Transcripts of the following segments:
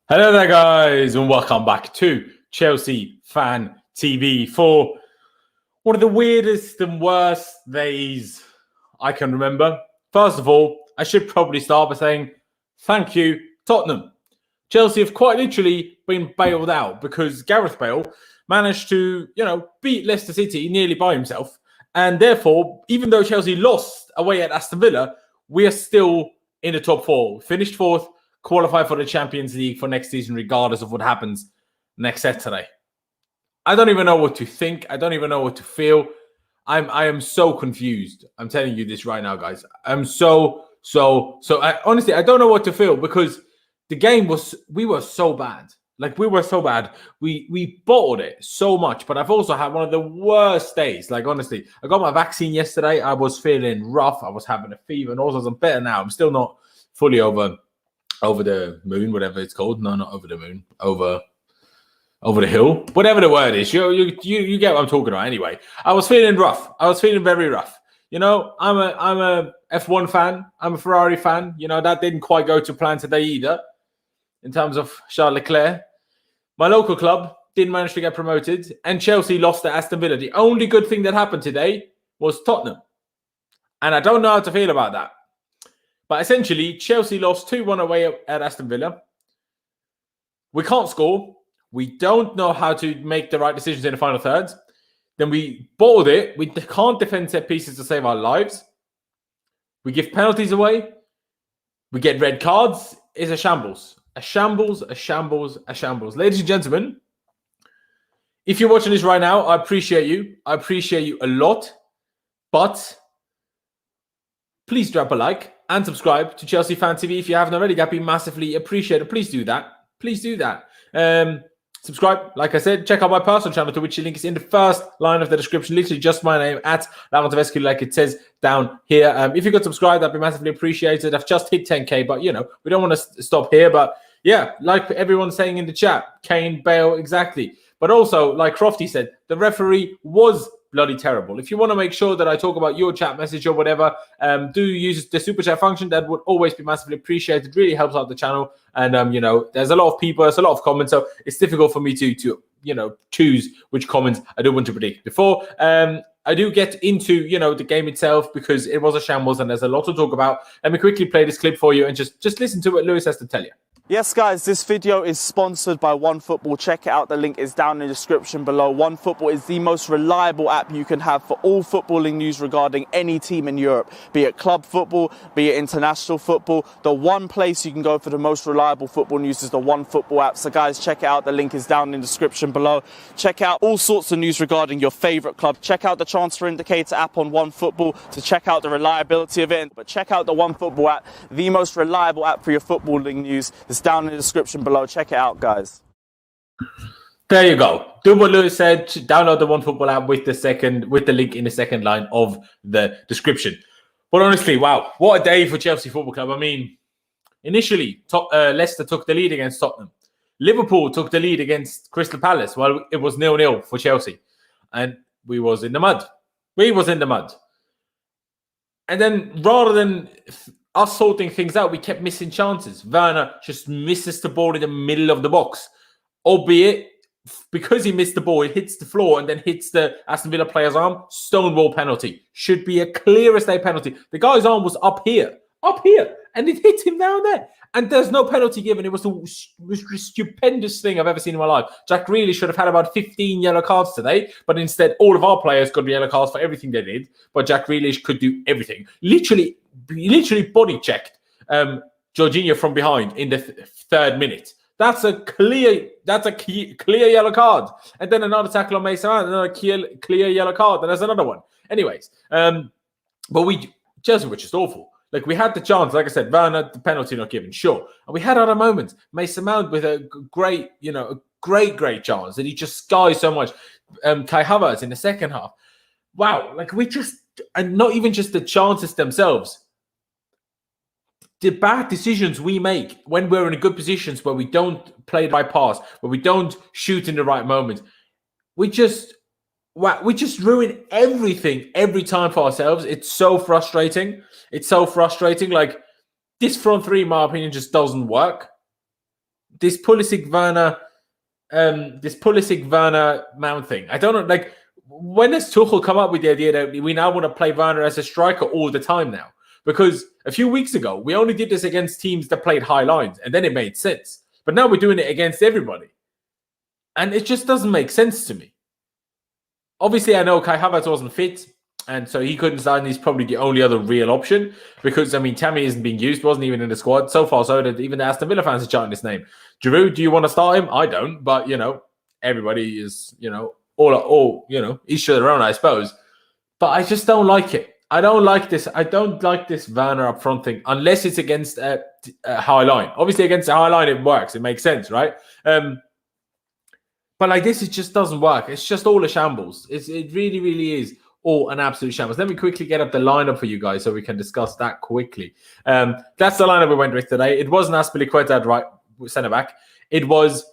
Hello there, guys, and welcome back to Chelsea Fan TV for one of the weirdest and worst days I can remember. First of all, I should probably start by saying thank you, Tottenham. Chelsea have quite literally been bailed out because Gareth Bale managed to, beat Leicester City nearly by himself. And therefore, even though Chelsea lost away at Aston Villa, we are still in the top four. Finished fourth, qualify for the Champions League for next season, regardless of what happens next Saturday. I don't even know what to think. I don't even know what to feel. I am so confused. I'm telling you this right now, guys. I'm so. Honestly, I don't know what to feel because the game we were so bad. Like, we were so bad. We bottled it so much. But I've also had one of the worst days. Like, honestly, I got my vaccine yesterday. I was feeling rough. I was having a fever and also I'm better now. I'm still not fully over the moon, whatever it's called. No, not over the moon. Over the hill. Whatever the word is. You get what I'm talking about. Anyway, I was feeling rough. I was feeling very rough. I'm a F1 fan. I'm a Ferrari fan. That didn't quite go to plan today either. In terms of Charles Leclerc. My local club didn't manage to get promoted. And Chelsea lost to Aston Villa. The only good thing that happened today was Tottenham. And I don't know how to feel about that. But essentially, Chelsea lost 2-1 away at Aston Villa. We can't score. We don't know how to make the right decisions in the final third. Then we bottled it. We can't defend set pieces to save our lives. We give penalties away. We get red cards. It's a shambles. A shambles, a shambles, a shambles. Ladies and gentlemen, if you're watching this right now, I appreciate you. I appreciate you a lot. But please drop a like and subscribe to Chelsea Fan TV if you haven't already. That'd be massively appreciated. Please do that. Please do that. Subscribe, like I said. Check out my personal channel, to which the link is in the first line of the description. Literally just my name, at Laurent, like it says down here. If you could subscribe, that'd be massively appreciated. I've just hit 10K, but, we don't want to stop here. But, yeah, like everyone's saying in the chat, Kane, Bale, exactly. But also, like Crofty said, the referee was bloody terrible. If you want to make sure that I talk about your chat message or whatever, do use the super chat function. That would always be massively appreciated. It really helps out the channel. And, there's a lot of people, there's a lot of comments, so it's difficult for me to choose which comments I do want to predict. Before I do get into, the game itself, because it was a shambles and there's a lot to talk about. Let me quickly play this clip for you and just listen to what Lewis has to tell you. Yes, guys, this video is sponsored by OneFootball. Check it out. The link is down in the description below. OneFootball is the most reliable app you can have for all footballing news regarding any team in Europe, be it club football, be it international football. The one place you can go for the most reliable football news is the OneFootball app. So, guys, check it out. The link is down in the description below. Check out all sorts of news regarding your favourite club. Check out the Transfer Indicator app on OneFootball to check out the reliability of it. But check out the OneFootball app, the most reliable app for your footballing news. It's down in the description below. Check it out, guys. There you go. Do what Lewis said. Download the OneFootball app with the link in the second line of the description. But honestly, wow, what a day for Chelsea Football Club. I mean, initially, Leicester took the lead against Tottenham. Liverpool took the lead against Crystal Palace while it was 0-0 for Chelsea. And we was in the mud. And then rather than us sorting things out, we kept missing chances. Werner just misses the ball in the middle of the box. Albeit, because he missed the ball, it hits the floor and then hits the Aston Villa player's arm. Stonewall penalty. Should be a clear as day penalty. The guy's arm was up here, and it hit him down there. And there's no penalty given. It was the most stupendous thing I've ever seen in my life. Jack Grealish should have had about 15 yellow cards today, but instead all of our players got yellow cards for everything they did. But Jack Grealish could do everything. Literally body checked Jorginho from behind in the third minute. That's a clear yellow card. And then another tackle on Mason Mount, another clear yellow card. And there's another one. Anyways, but Chelsea were just awful. Like, we had the chance, like I said, Werner, the penalty not given, sure. And we had other moments. Mason Mount with a great chance that he just skies so much. Kai Havertz in the second half. Wow, like and not even just the chances themselves. The bad decisions we make when we're in good positions, where we don't play the right pass, where we don't shoot in the right moment, we just ruin everything every time for ourselves. It's so frustrating. Like, this front three, in my opinion, just doesn't work. this Pulisic-Werner Mount thing. I don't know, like, when has Tuchel come up with the idea that we now want to play Werner as a striker all the time now? Because a few weeks ago, we only did this against teams that played high lines, and then it made sense. But now we're doing it against everybody. And it just doesn't make sense to me. Obviously, I know Kai Havertz wasn't fit, and so he couldn't start, and he's probably the only other real option. Because, I mean, Tammy isn't being used, wasn't even in the squad. So far, so that even the Aston Villa fans are chanting his name. Giroud, do you want to start him? I don't. But, everybody is, all each to their own, I suppose. But I just don't like it. I don't like this. I don't like this Werner up front thing, unless it's against a high line. Obviously, against a high line, it works. It makes sense, right? But like this, it just doesn't work. It's just all a shambles. It really, really is all an absolute shambles. Let me quickly get up the lineup for you guys so we can discuss that quickly. That's the lineup we went with today. It wasn't Azpilicueta at right centre-back. It was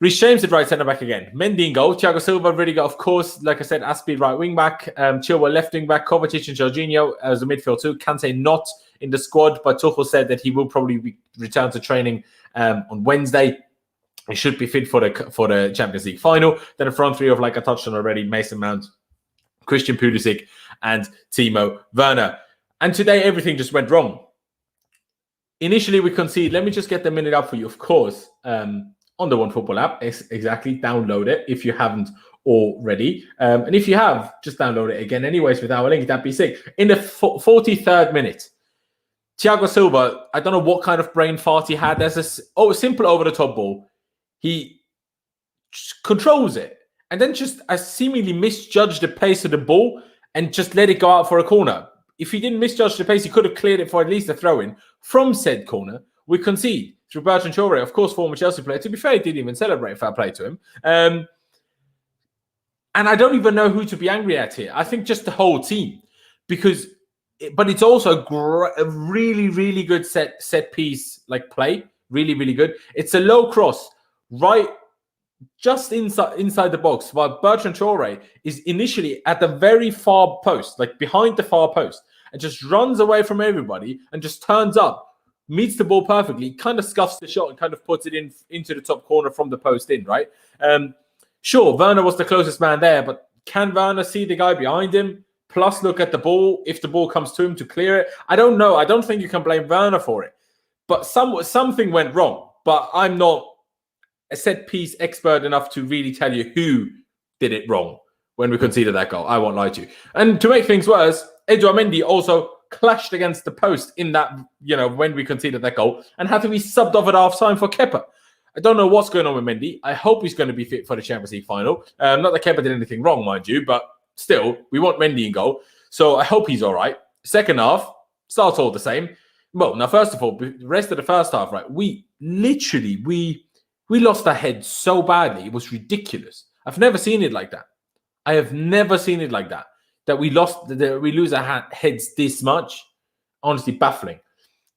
Reece James at right centre-back again. Mendy in goal. Thiago Silva really got, of course, like I said, Aspi right wing-back. Chilwell left wing-back. Kovacic and Jorginho as a midfield too. Kante not in the squad, but Tuchel said that he will probably return to training on Wednesday. He should be fit for the Champions League final. Then a front three of, like I touched on already, Mason Mount, Christian Pulisic, and Timo Werner. And today, everything just went wrong. Initially, we conceded. Let me just get the minute up for you, of course. On the OneFootball app, exactly. Download it if you haven't already. And if you have, just download it again anyways with our link. That'd be sick. In the 43rd minute, Thiago Silva, I don't know what kind of brain fart he had. There's a simple over-the-top ball. He controls it and then just seemingly misjudged the pace of the ball and just let it go out for a corner. If he didn't misjudge the pace, he could have cleared it for at least a throw-in from said corner. We concede through Bertrand Traore, of course, former Chelsea player. To be fair, he didn't even celebrate. Fair play to him. And I don't even know who to be angry at here. I think just the whole team, but it's also a really, really good set piece like play. Really, really good. It's a low cross right just inside the box, while Bertrand Traore is initially at the very far post, like behind the far post, and just runs away from everybody and just turns up. Meets the ball perfectly, kind of scuffs the shot and kind of puts it into the top corner from the post in, right? Sure, Werner was the closest man there, but can Werner see the guy behind him, plus look at the ball if the ball comes to him to clear it? I don't know. I don't think you can blame Werner for it. But something went wrong. But I'm not a set-piece expert enough to really tell you who did it wrong when we conceded that goal. I won't lie to you. And to make things worse, Edouard Mendy also clashed against the post in that, when we conceded that goal and had to be subbed off at half-time for Kepa. I don't know what's going on with Mendy. I hope he's going to be fit for the Champions League final. Not that Kepa did anything wrong, mind you, but still, we want Mendy in goal. So I hope he's all right. Second half, starts all the same. Well, now, first of all, the rest of the first half, right, we lost our heads so badly. It was ridiculous. I've never seen it like that. I have never seen it like that. That we lose our heads this much. Honestly, baffling.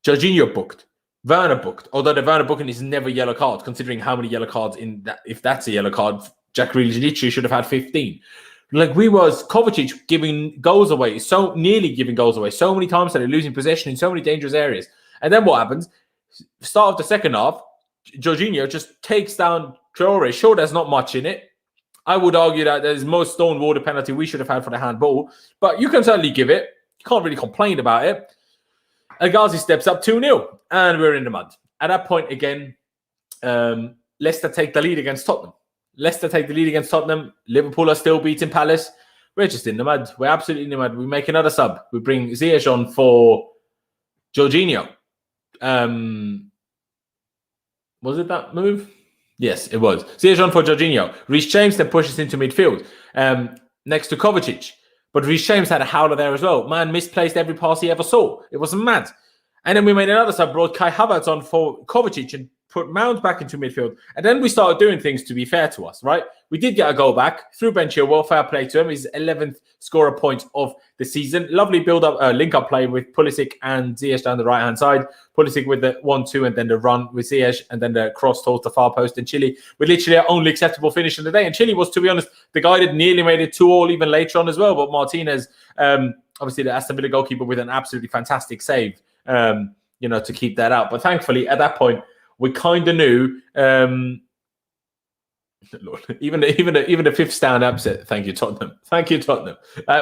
Jorginho booked. Werner booked. Although the Werner booking is never a yellow card, considering how many yellow cards in that. If that's a yellow card, Jack Grealish literally should have had 15. Like Kovacic giving goals away, nearly giving goals away so many times that they're losing possession in so many dangerous areas. And then what happens? Start of the second half, Jorginho just takes down Traore. Sure, there's not much in it. I would argue that there's most stone water penalty we should have had for the handball, but you can certainly give it. You can't really complain about it. El Ghazi steps up 2-0, and we're in the mud. At that point, again, Leicester take the lead against Tottenham. Liverpool are still beating Palace. We're just in the mud. We're absolutely in the mud. We make another sub. We bring Ziyech on for Jorginho. Was it that move? Yes, it was. Ziyech on for Jorginho. Reece James then pushes into midfield next to Kovacic. But Reece James had a howler there as well. Man misplaced every pass he ever saw. It was mad. And then we made another sub, brought Kai Havertz on for Kovacic and put Mount back into midfield. And then we started doing things to be fair to us, right? We did get a goal back through Ben Chilwell. Fair play to him. His 11th scorer point of the season. Lovely build-up, link-up play with Pulisic and Ziyech down the right-hand side. Pulisic with the 1-2 and then the run with Ziyech and then the cross towards the far post. And Chile with literally our only acceptable finish of the day. And Chile was, to be honest, the guy that nearly made it 2-2 even later on as well. But Martinez, obviously the Aston Villa goalkeeper with an absolutely fantastic save, to keep that out. But thankfully, at that point, we kind of knew. Lord, even the fifth stand up said, "Thank you, Tottenham. Thank you, Tottenham.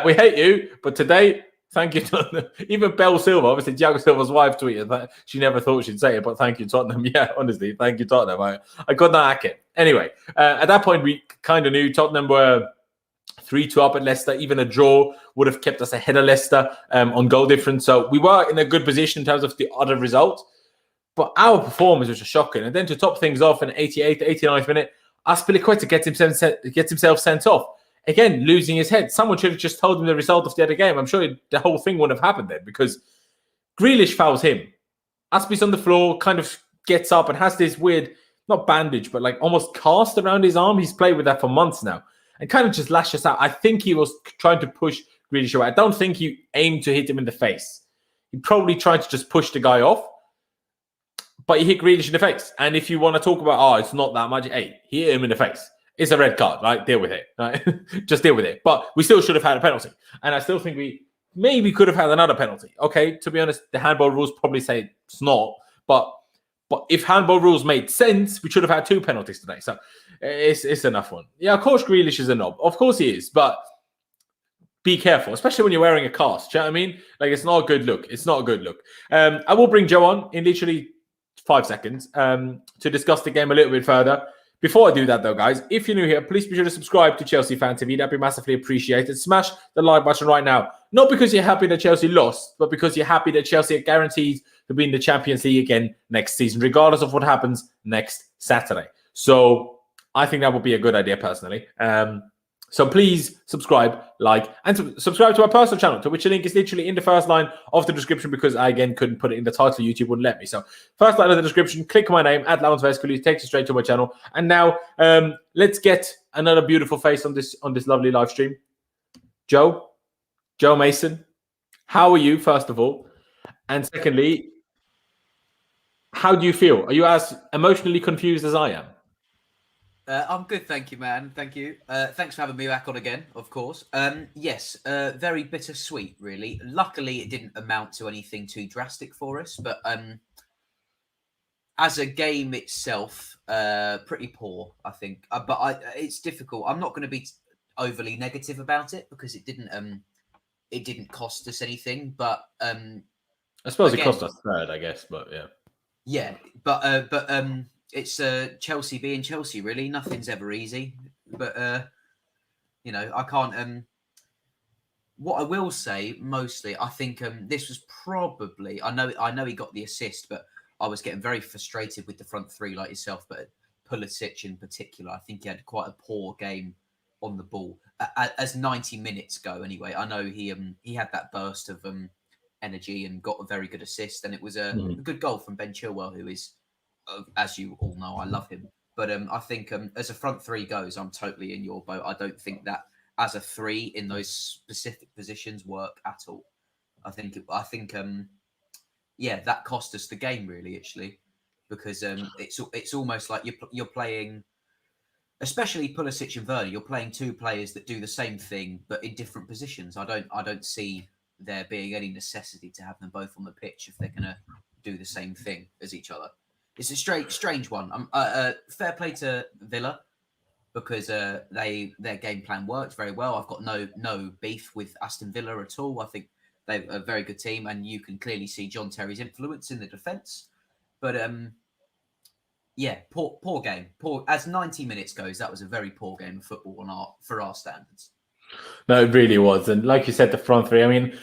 We hate you, but today, thank you, Tottenham." Even Belle Silva, obviously, Thiago Silva's wife, tweeted that she never thought she'd say it, but thank you, Tottenham. Yeah, honestly, thank you, Tottenham. I could not hack it. Anyway, at that point, we kind of knew Tottenham were 3-2 up at Leicester. Even a draw would have kept us ahead of Leicester on goal difference. So we were in a good position in terms of the other result. But our performance was just shocking. And then to top things off in 88th, 89th minute, Aspilicueta gets himself sent off. Again, losing his head. Someone should have just told him the result of the other game. I'm sure the whole thing wouldn't have happened then, because Grealish fouls him. Aspi's on the floor, kind of gets up and has this weird, not bandage, but like almost cast around his arm. He's played with that for months now. And kind of just lashes out. I think he was trying to push Grealish away. I don't think he aimed to hit him in the face. He probably tried to just push the guy off. But he hit Grealish in the face. And if you want to talk about, it's not that much, hey, he hit him in the face. It's a red card, right? Deal with it. Right? Just deal with it. But we still should have had a penalty. And I still think we maybe could have had another penalty. Okay, to be honest, the handball rules probably say it's not. But if handball rules made sense, we should have had 2 penalties today. So it's enough one. Yeah, of course Grealish is a knob. Of course he is. But be careful, especially when you're wearing a cast. Do you know what I mean? Like, it's not a good look. It's not a good look. I will bring Joe on in literally 5 seconds to discuss the game a little bit further. Before I do that, though, guys, if you're new here, please be sure to subscribe to Chelsea Fan TV. That'd be massively appreciated. Smash the like button right now. Not because you're happy that Chelsea lost, but because you're happy that Chelsea are guaranteed to be in the Champions League again next season, regardless of what happens next Saturday. So I think that would be a good idea, personally. So please subscribe, like, and subscribe to our personal channel, to which the link is literally in the first line of the description, because I, again, couldn't put it in the title. YouTube wouldn't let me. So first line of the description, click my name, @LawrenceVescoli, takes you straight to my channel. And now let's get another beautiful face on this lovely live stream. Joe Mason, how are you, first of all? And secondly, how do you feel? Are you as emotionally confused as I am? I'm good, thank you, man. Thank you. Thanks for having me back on again, of course. Yes, very bittersweet, really. Luckily, it didn't amount to anything too drastic for us, but as a game itself, pretty poor, I think. But it's difficult. I'm not going to be overly negative about it, because it didn't cost us anything. But I suppose again, it cost us third, I guess. But yeah. Yeah, but it's Chelsea being Chelsea, really. Nothing's ever easy. But, I can't... what I will say, mostly, I think this was probably... I know he got the assist, but I was getting very frustrated with the front three, like yourself. But Pulisic in particular, I think he had quite a poor game on the ball. As 90 minutes go, anyway. I know he had that burst of energy and got a very good assist. And it was a good goal from Ben Chilwell, who is... as you all know, I love him. But I think as a front three goes, I'm totally in your boat. I don't think that as a three in those specific positions work at all. I think that cost us the game, really, actually, because it's almost like you're playing, especially Pulisic and Werner. You're playing 2 players that do the same thing but in different positions. I don't see there being any necessity to have them both on the pitch if they're going to do the same thing as each other. It's a strange one. Fair play to Villa, because their game plan worked very well. I've got no beef with Aston Villa at all. I think they're a very good team, and you can clearly see John Terry's influence in the defence. But poor game. Poor as 90 minutes goes. That was a very poor game of football for our standards. No, it really was. And like you said, the front three. I mean,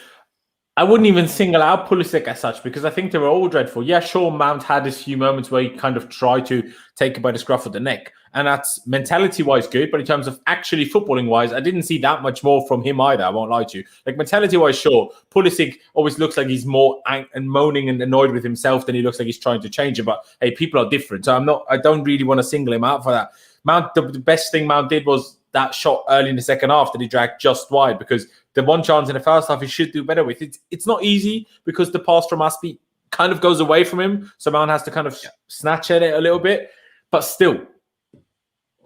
I wouldn't even single out Pulisic as such, because I think they were all dreadful. Yeah, sure, Mount had his few moments where he kind of tried to take it by the scruff of the neck. And that's mentality-wise good, but in terms of actually footballing-wise, I didn't see that much more from him either, I won't lie to you. Like, mentality-wise, sure, Pulisic always looks like he's more and moaning and annoyed with himself than he looks like he's trying to change it. But, hey, people are different, so I don't really want to single him out for that. Mount, the best thing Mount did was that shot early in the second half that he dragged just wide, because the one chance in the first half he should do better with. It's not easy, because the pass from Aspi kind of goes away from him, so Mount has to kind of snatch at it a little bit. But still,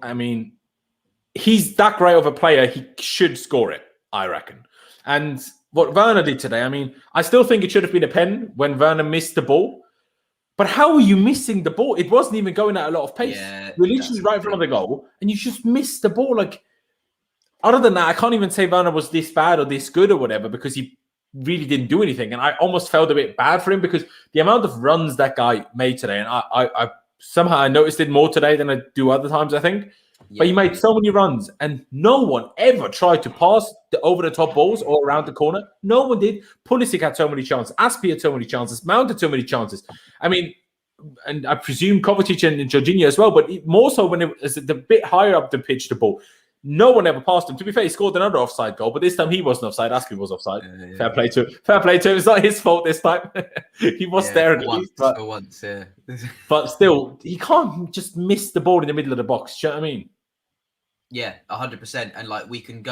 I mean, he's that great of a player. He should score it, I reckon. And what Werner did today, I mean, I still think it should have been a pen when Werner missed the ball. But how are you missing the ball? It wasn't even going at a lot of pace. Yeah, You're literally right in front of the goal, and you just missed the ball. Like, other than that, I can't even say Werner was this bad or this good or whatever, because he really didn't do anything. And I almost felt a bit bad for him, because the amount of runs that guy made today, and I somehow I noticed it more today than I do other times, I think. Yeah. But he made so many runs, and no one ever tried to pass the over-the-top balls or around the corner. No one did. Pulisic had so many chances. Aspie had so many chances. Mount had so many chances. I mean, and I presume Kovacic and Jorginho as well, but more so when it was the bit higher up the pitch, the ball. No one ever passed him. To be fair, he scored another offside goal, but this time he wasn't offside. Aspie was offside. Yeah. Fair play to him. Fair play to him. It's not his fault this time. He was there at least. For once, yeah. But still, he can't just miss the ball in the middle of the box. Do you know what I mean? Yeah, 100%. And like we can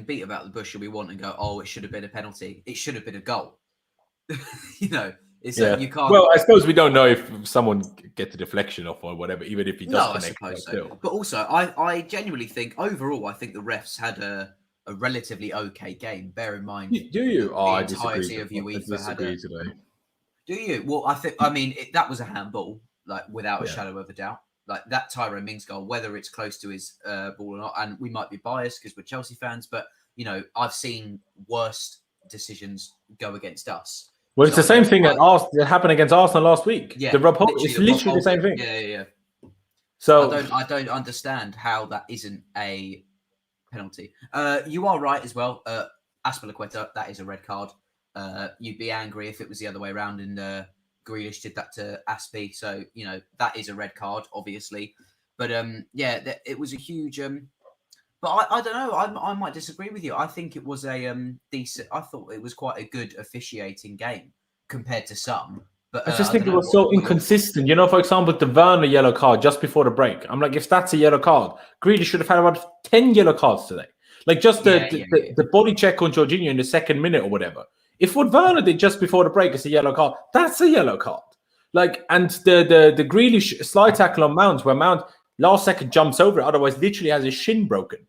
beat about the bush if we want and go, oh, it should have been a penalty. It should have been a goal. You know, it's you can't. Well, I suppose we don't know if someone gets a deflection off or whatever, even if he does. No, connect, I suppose so. still. But also, I genuinely think overall, I think the refs had a relatively okay game. Bear in mind, Do you? Oh, I disagree. of UEFA disagree today. Do you? Well, I mean, that was a handball, like without a shadow of a doubt. Like that Tyrone Mings goal, whether it's close to his ball or not, and we might be biased because we're Chelsea fans, but you know, I've seen worse decisions go against us. Well, it's the same thing that happened against Arsenal last week. Yeah, the Rob Holt, it's literally the same thing. Yeah. So I don't understand how that isn't a penalty. You are right as well. Aspilicueta, that is a red card. You'd be angry if it was the other way around and Grealish did that to Aspie. So, you know, that is a red card, obviously. But it was a huge but I don't know. I might disagree with you. I think it was a decent. I thought it was quite a good officiating game compared to some. But I just think it was so inconsistent. You know, for example, the Werner yellow card just before the break. I'm like, if that's a yellow card, Grealish should have had about 10 yellow cards today. Like just the body check on Jorginho in the second minute or whatever. If what Werner did just before the break is a yellow card, that's a yellow card. Like, and the Grealish slide tackle on Mount, where Mount last second jumps over it, otherwise literally has his shin broken.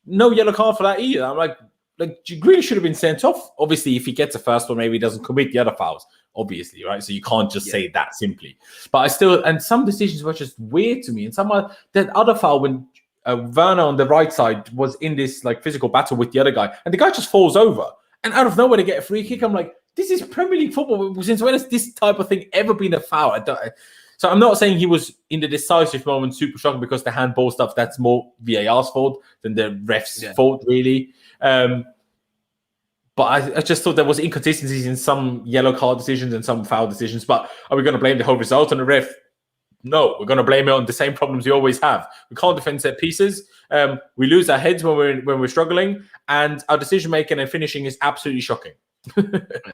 No yellow card for that either. I'm like Grealish should have been sent off. Obviously, if he gets a first one, maybe he doesn't commit the other fouls. Obviously, right? So you can't just say that simply. But I still, and some decisions were just weird to me. And that other foul when Werner on the right side was in this like physical battle with the other guy, and the guy just falls over. And out of nowhere, to get a free kick. I'm like, this is Premier League football. Since when has this type of thing ever been a foul? So I'm not saying he was in the decisive moment super shocking, because the handball stuff, that's more VAR's fault than the ref's fault, really. But I just thought there was inconsistencies in some yellow card decisions and some foul decisions. But are we going to blame the whole result on the ref? No, we're going to blame it on the same problems we always have. We can't defend set pieces. We lose our heads when we're struggling, and our decision making and finishing is absolutely shocking.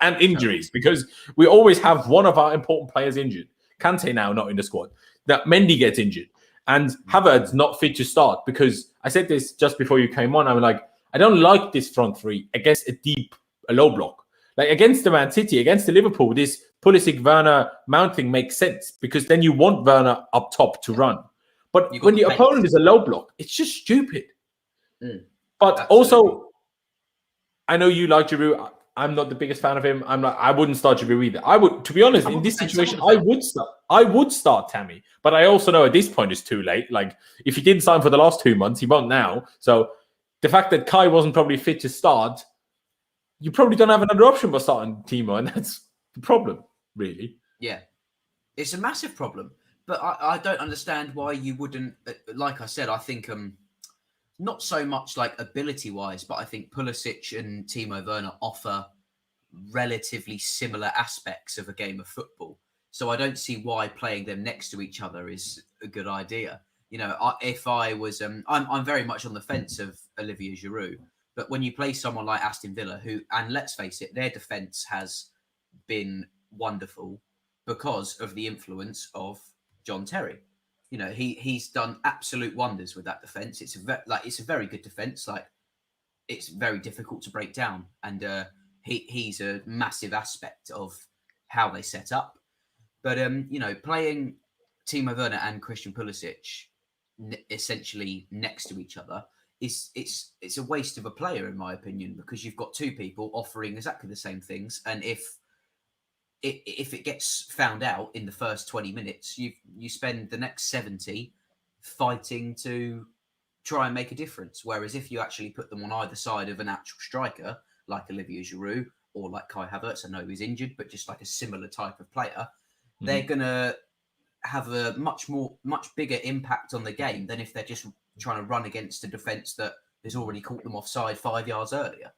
And injuries, because we always have one of our important players injured. Kante now not in the squad. That Mendy gets injured, and Havertz not fit to start. Because I said this just before you came on. I'm like, I don't like this front three against a low block. Like against the Man City, against the Liverpool, this Pulisic, Werner, Mount thing makes sense, because then you want Werner up top to run. But when the opponent is a low block, it's just stupid. But also, I know you like Giroud. I'm not the biggest fan of him. I wouldn't start Giroud either. I would, to be honest, in this situation, I would start Tammy. But I also know at this point it's too late. Like, if he didn't sign for the last 2 months, he won't now. So the fact that Kai wasn't probably fit to start, you probably don't have another option but starting Timo, and that's the problem, really. Yeah, it's a massive problem. But I don't understand why you wouldn't. Like I said, I think not so much like ability-wise, but I think Pulisic and Timo Werner offer relatively similar aspects of a game of football. So I don't see why playing them next to each other is a good idea. You know, if I was, I'm very much on the fence of Olivier Giroud. But when you play someone like Aston Villa, and let's face it, their defence has been wonderful because of the influence of John Terry. You know, he's done absolute wonders with that defence. It's a very good defence. Like, it's very difficult to break down, and he's a massive aspect of how they set up. But you know, playing Timo Werner and Christian Pulisic essentially next to each other it's a waste of a player, in my opinion, because you've got two people offering exactly the same things, and if if it gets found out in the first 20 minutes, you spend the next 70 fighting to try and make a difference. Whereas if you actually put them on either side of an actual striker, like Olivier Giroud or like Kai Havertz, I know he's injured, but just like a similar type of player, they're going to have a much bigger impact on the game than if they're just trying to run against a defence that has already caught them offside 5 yards earlier.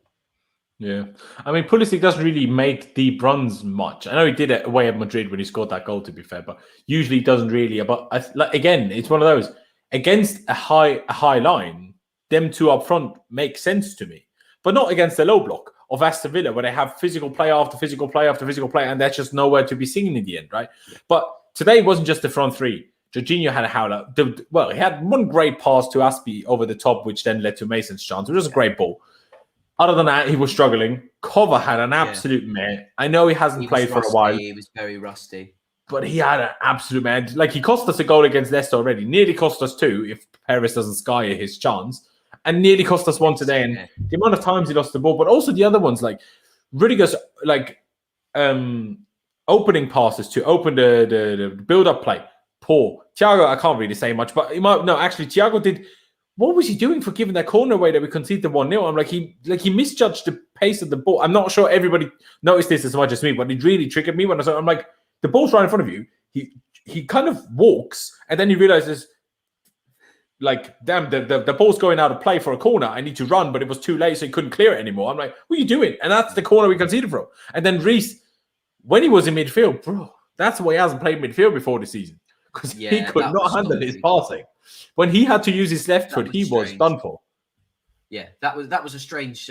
Yeah. I mean, Pulisic doesn't really make deep runs much. I know he did it away at Madrid when he scored that goal, to be fair, but usually he doesn't really. But again, it's one of those, against a high line, them two up front make sense to me, but not against the low block of Aston Villa, where they have physical play after physical play after physical play, and that's just nowhere to be seen in the end, right? But today wasn't just the front three. Jorginho had a howler. Well, he had one great pass to Aspie over the top, which then led to Mason's chance. It was a great ball. Other than that, he was struggling. Cover had an absolute mare. I know he hasn't played for a while. He was very rusty. But he had an absolute man. Like, he cost us a goal against Leicester already. Nearly cost us two if Perez doesn't sky his chance. And nearly cost us one today. And the amount of times he lost the ball. But also the other ones, like Rudiger's opening passes to open the build-up play. Poor. Thiago, I can't really say much. But Thiago did... What was he doing for giving that corner away that we conceded the 1-0? I'm he misjudged the pace of the ball. I'm not sure everybody noticed this as much as me, but it really triggered me when I saw. I'm like, the ball's right in front of you. He kind of walks, and then he realizes, like, damn, the ball's going out of play for a corner. I need to run, but it was too late, so he couldn't clear it anymore. I'm like, what are you doing? And that's the corner we conceded from. And then Reece, when he was in midfield, bro, that's why he hasn't played midfield before this season, because he could not handle his passing. When he had to use his left foot, he was done for. Yeah, that was a strange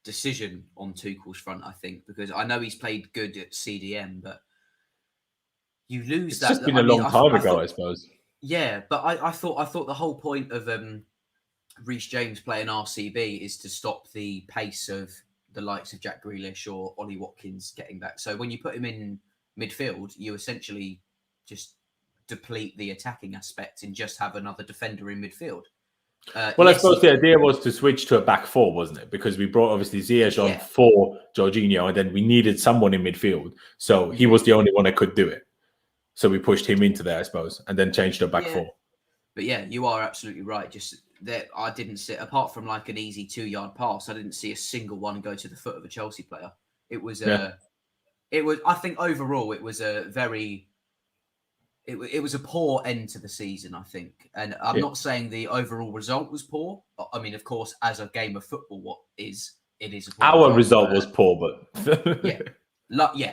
decision on Tuchel's front, I think, because I know he's played good at CDM, but you lose that. It's just been a long time ago, I suppose. Yeah, but I thought the whole point of Reece James playing RCB is to stop the pace of the likes of Jack Grealish or Ollie Watkins getting back. So when you put him in midfield, you essentially just deplete the attacking aspect and just have another defender in midfield. I suppose the idea was to switch to a back four, wasn't it? Because we brought obviously Ziyech on for Jorginho, and then we needed someone in midfield. So he was the only one that could do it. So we pushed him into there, I suppose, and then changed to a back four. But yeah, you are absolutely right. Just that I didn't see, apart from like an easy 2-yard pass, I didn't see a single one go to the foot of a Chelsea player. It was I think overall it was a very... It was a poor end to the season, I think. And I'm not saying the overall result was poor. I mean, of course, as a game of football, it is a poor Our result was poor, but...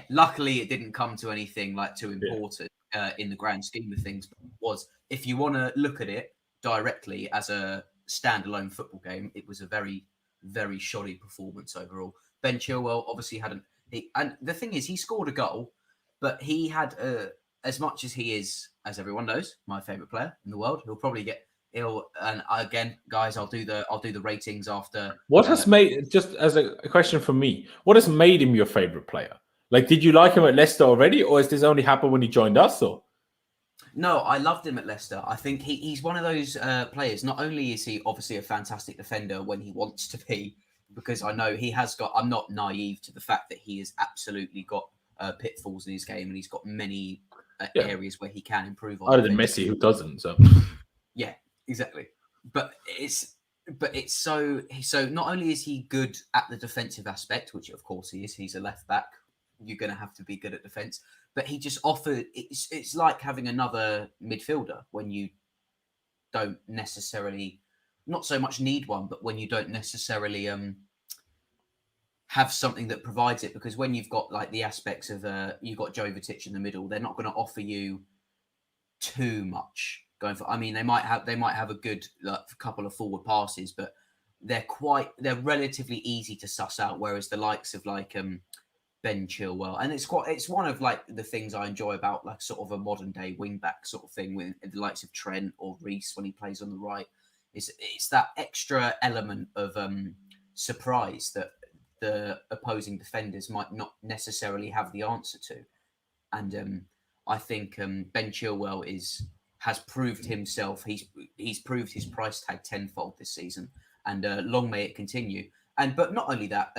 luckily it didn't come to anything like too important in the grand scheme of things. But if you want to look at it directly as a standalone football game, it was a very, very shoddy performance overall. Ben Chilwell obviously and the thing is, he scored a goal, but he had as much as he is, as everyone knows, my favorite player in the world, he'll probably get ill. And again, guys, I'll do the ratings after. What has made, just as a question from me, what has made him your favorite player? Like, did you like him at Leicester already, or has this only happened when he joined us? Or no, I loved him at Leicester. I think he's one of those players. Not only is he obviously a fantastic defender when he wants to be, because I know he has got. I'm not naive to the fact that he has absolutely got pitfalls in his game, and he's got many areas where he can improve on. Other than Messi, who doesn't. So yeah, exactly. But it's so not only is he good at the defensive aspect, which of course he is. He's a left back. You're going to have to be good at defense, but he just offered. It's like having another midfielder when you don't necessarily, not so much need one, but when you don't necessarily have something that provides it. Because when you've got like the aspects of you've got Jovetic in the middle, they're not going to offer you too much going for. I mean, they might have a good couple of forward passes, but they're relatively easy to suss out. Whereas the likes of like Ben Chilwell, and it's one of like the things I enjoy about like sort of a modern day wing back sort of thing with the likes of Trent or Reece when he plays on the right. It's that extra element of surprise that the opposing defenders might not necessarily have the answer to. And I think Ben Chilwell has proved himself. He's proved his price tag tenfold this season, and long may it continue. But not only that,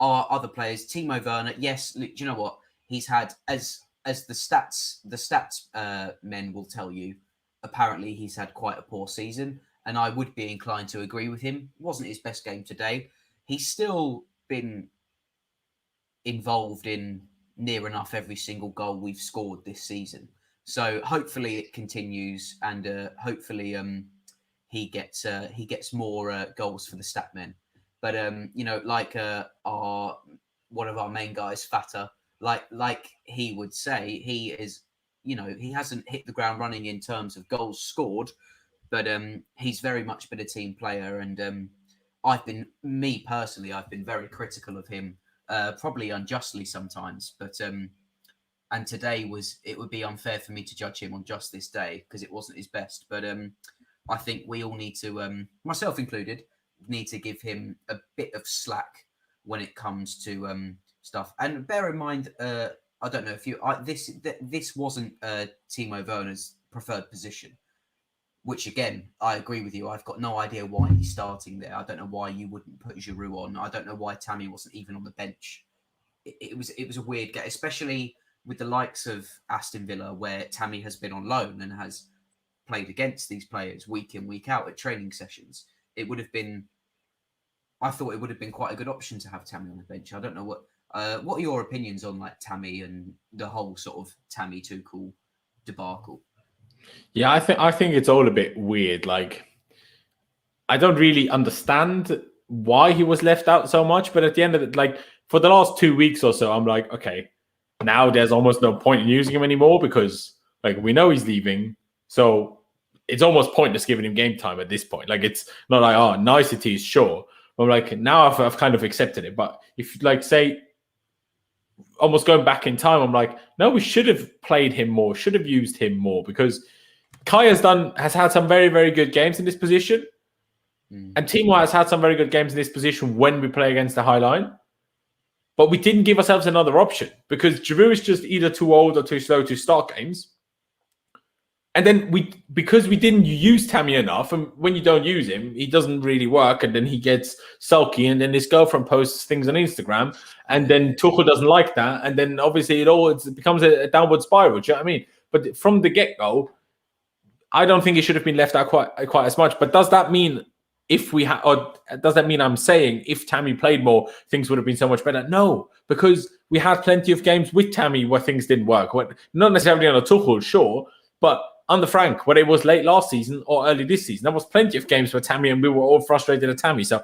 our other players, Timo Werner, yes, do you know what? He's had, as the stats men will tell you, apparently he's had quite a poor season, and I would be inclined to agree with him. It wasn't his best game today. He's still been involved in near enough every single goal we've scored this season. So hopefully it continues, and hopefully he gets more goals for the stat men. But like our one of our main guys, Fata, like he would say, he is, he hasn't hit the ground running in terms of goals scored, but he's very much been a team player, and I've been very critical of him, probably unjustly sometimes, but and today it would be unfair for me to judge him on just this day because it wasn't his best. But I think we all need to, myself included, need to give him a bit of slack when it comes to stuff. And bear in mind, I don't know if this wasn't Timo Werner's preferred position, which again, I agree with you. I've got no idea why he's starting there. I don't know why you wouldn't put Giroud on. I don't know why Tammy wasn't even on the bench. It was a weird game, especially with the likes of Aston Villa, where Tammy has been on loan and has played against these players week in, week out at training sessions. I thought it would have been quite a good option to have Tammy on the bench. I don't know what are your opinions on like Tammy and the whole sort of Tammy Tuchel debacle? Yeah, I think it's all a bit weird. Like, I don't really understand why he was left out so much, but at the end of it, like for the last 2 weeks or so, I'm like, okay, now there's almost no point in using him anymore because like we know he's leaving, so it's almost pointless giving him game time at this point. Like it's not like niceties, sure. But I'm like now I've kind of accepted it. But if like say almost going back in time, I'm like, no, we should have played him more, should have used him more because Kai has had some very, very good games in this position. And Timo has had some very good games in this position when we play against the high line. But we didn't give ourselves another option because Giroud is just either too old or too slow to start games. And then because we didn't use Tammy enough, and when you don't use him, he doesn't really work, and then he gets sulky, and then his girlfriend posts things on Instagram, and then Tuchel doesn't like that, and then obviously it becomes a downward spiral. Do you know what I mean? But from the get-go, I don't think it should have been left out quite as much. But does that mean or does that mean I'm saying if Tammy played more, things would have been so much better? No, because we had plenty of games with Tammy where things didn't work. Not necessarily on a Tuchel, sure, but under Frank, when it was late last season or early this season, there was plenty of games where Tammy and we were all frustrated at Tammy. So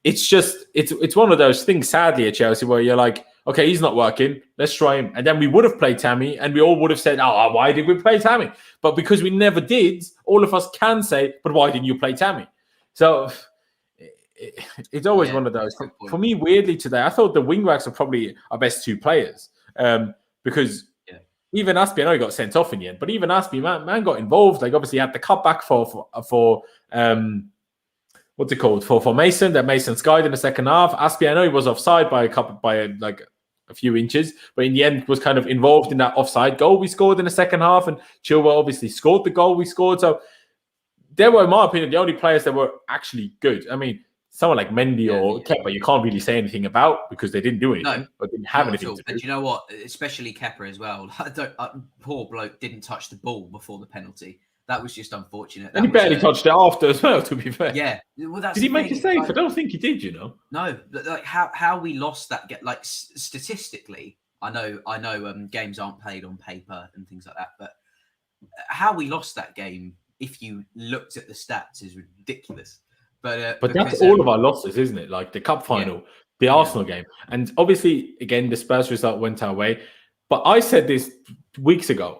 it's one of those things, sadly, at Chelsea where you're like, okay, he's not working, let's try him. And then we would have played Tammy and we all would have said, why did we play Tammy? But because we never did, all of us can say, but why didn't you play Tammy? So it's always one of those. For me, weirdly today, I thought the wingbacks are probably our best two players because even Aspie, I know he got sent off in the end, but even Aspie, man got involved. Like obviously, he had the cutback for what's it called for Mason. That Mason skied in the second half. Aspie, I know he was offside by a few inches, but in the end was kind of involved in that offside goal we scored in the second half. And Chilwell obviously scored the goal we scored. So they were, in my opinion, the only players that were actually good. I mean, someone like Mendy or Kepa, you can't really say anything about because they didn't do anything, but didn't have anything to do. And you know what? Especially Kepa as well. Poor bloke didn't touch the ball before the penalty. That was just unfortunate. And he barely touched it after as well, to be fair. Yeah. Well, did he make a save? I don't think he did, you know. No, like how we lost that game, like statistically, I know games aren't played on paper and things like that, but how we lost that game, if you looked at the stats, is ridiculous. But that's all of our losses, isn't it? Like the cup final, the Arsenal game. And obviously, again, the Spurs result went our way. But I said this weeks ago,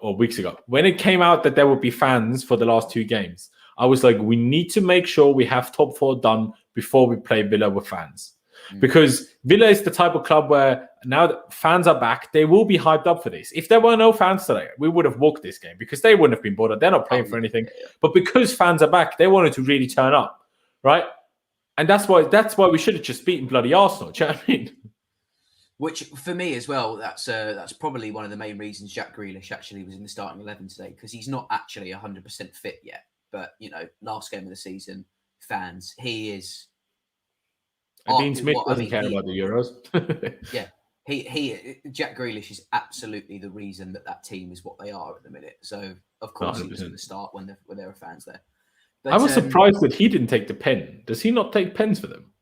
when it came out that there would be fans for the last two games. I was like, we need to make sure we have top four done before we play Villa with fans. Because Villa is the type of club where now that fans are back, they will be hyped up for this. If there were no fans today, we would have walked this game because they wouldn't have been bothered. They're not playing for anything. But because fans are back, they wanted to really turn up. Right, and that's why we should have just beaten bloody Arsenal. Do you know what I mean? Which for me as well, that's probably one of the main reasons Jack Grealish actually was in the starting 11 today, because he's not actually 100% fit yet. But last game of the season, fans, he is. And Dean Smith well, I doesn't mean, care about the Euros. yeah, Jack Grealish is absolutely the reason that team is what they are at the minute. So of course he was 100%. going to start when there were fans there. I But was surprised that he didn't take the pen. Does he not take pens for them?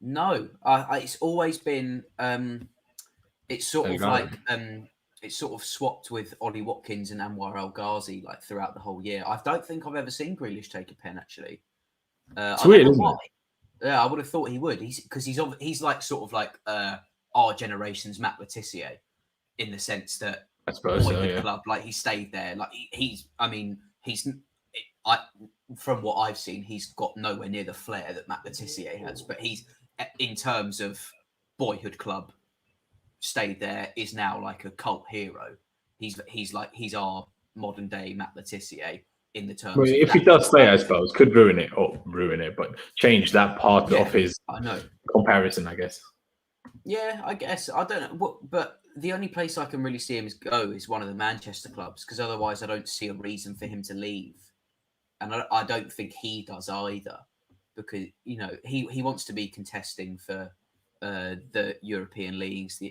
no, it's always been it's sort of like it's sort of swapped with Ollie Watkins and Anwar El Ghazi like throughout the whole year. I don't think I've ever seen Grealish take a pen actually. It's I weird, don't know isn't why. it? Yeah, I would have thought he would. He's like sort of like our generation's Matt Letizia in the sense that I suppose so, boyhood yeah. club, like he stayed there. Like he's from what I've seen, he's got nowhere near the flair that Matt Letizia has. But he's in terms of boyhood club, stayed there, is now like a cult hero. He's our modern day Matt Letizia in the terms. Well, of if he that does stay, I mentality. suppose, could ruin it, but change that part of his I know. comparison, I guess. Yeah, I guess. I don't know. But the only place I can really see him go is one of the Manchester clubs, because otherwise I don't see a reason for him to leave. And I don't think he does either, because, you know, he wants to be contesting for the European leagues,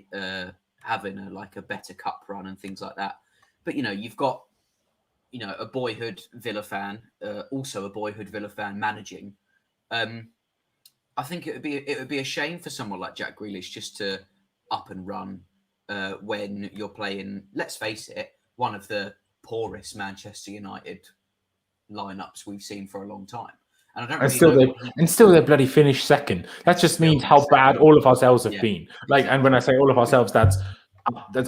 having a better cup run and things like that. But, you know, you've got, you know, a boyhood Villa fan, also a boyhood Villa fan managing. I think it would be a shame for someone like Jack Grealish just to up and run when you're playing, let's face it, one of the poorest Manchester United lineups we've seen for a long time. And I don't really still they bloody finished second. That just means how bad all of ourselves have been. Like, and when I say all of ourselves, that's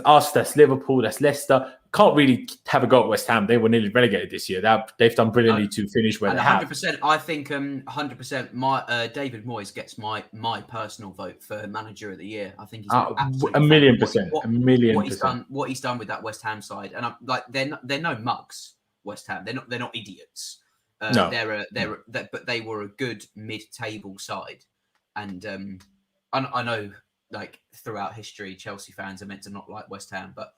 us, that's Liverpool, that's Leicester. Can't really have a go at West Ham. They were nearly relegated this year. They've done brilliantly to finish where they have. 100%. I think 100%. My David Moyes gets my personal vote for manager of the year. I think he's a million percent. What he's done with that West Ham side, and I'm like, they're no mugs. West Ham. They're not idiots. No. But they were a good mid-table side, and I know, like, throughout history, Chelsea fans are meant to not like West Ham, but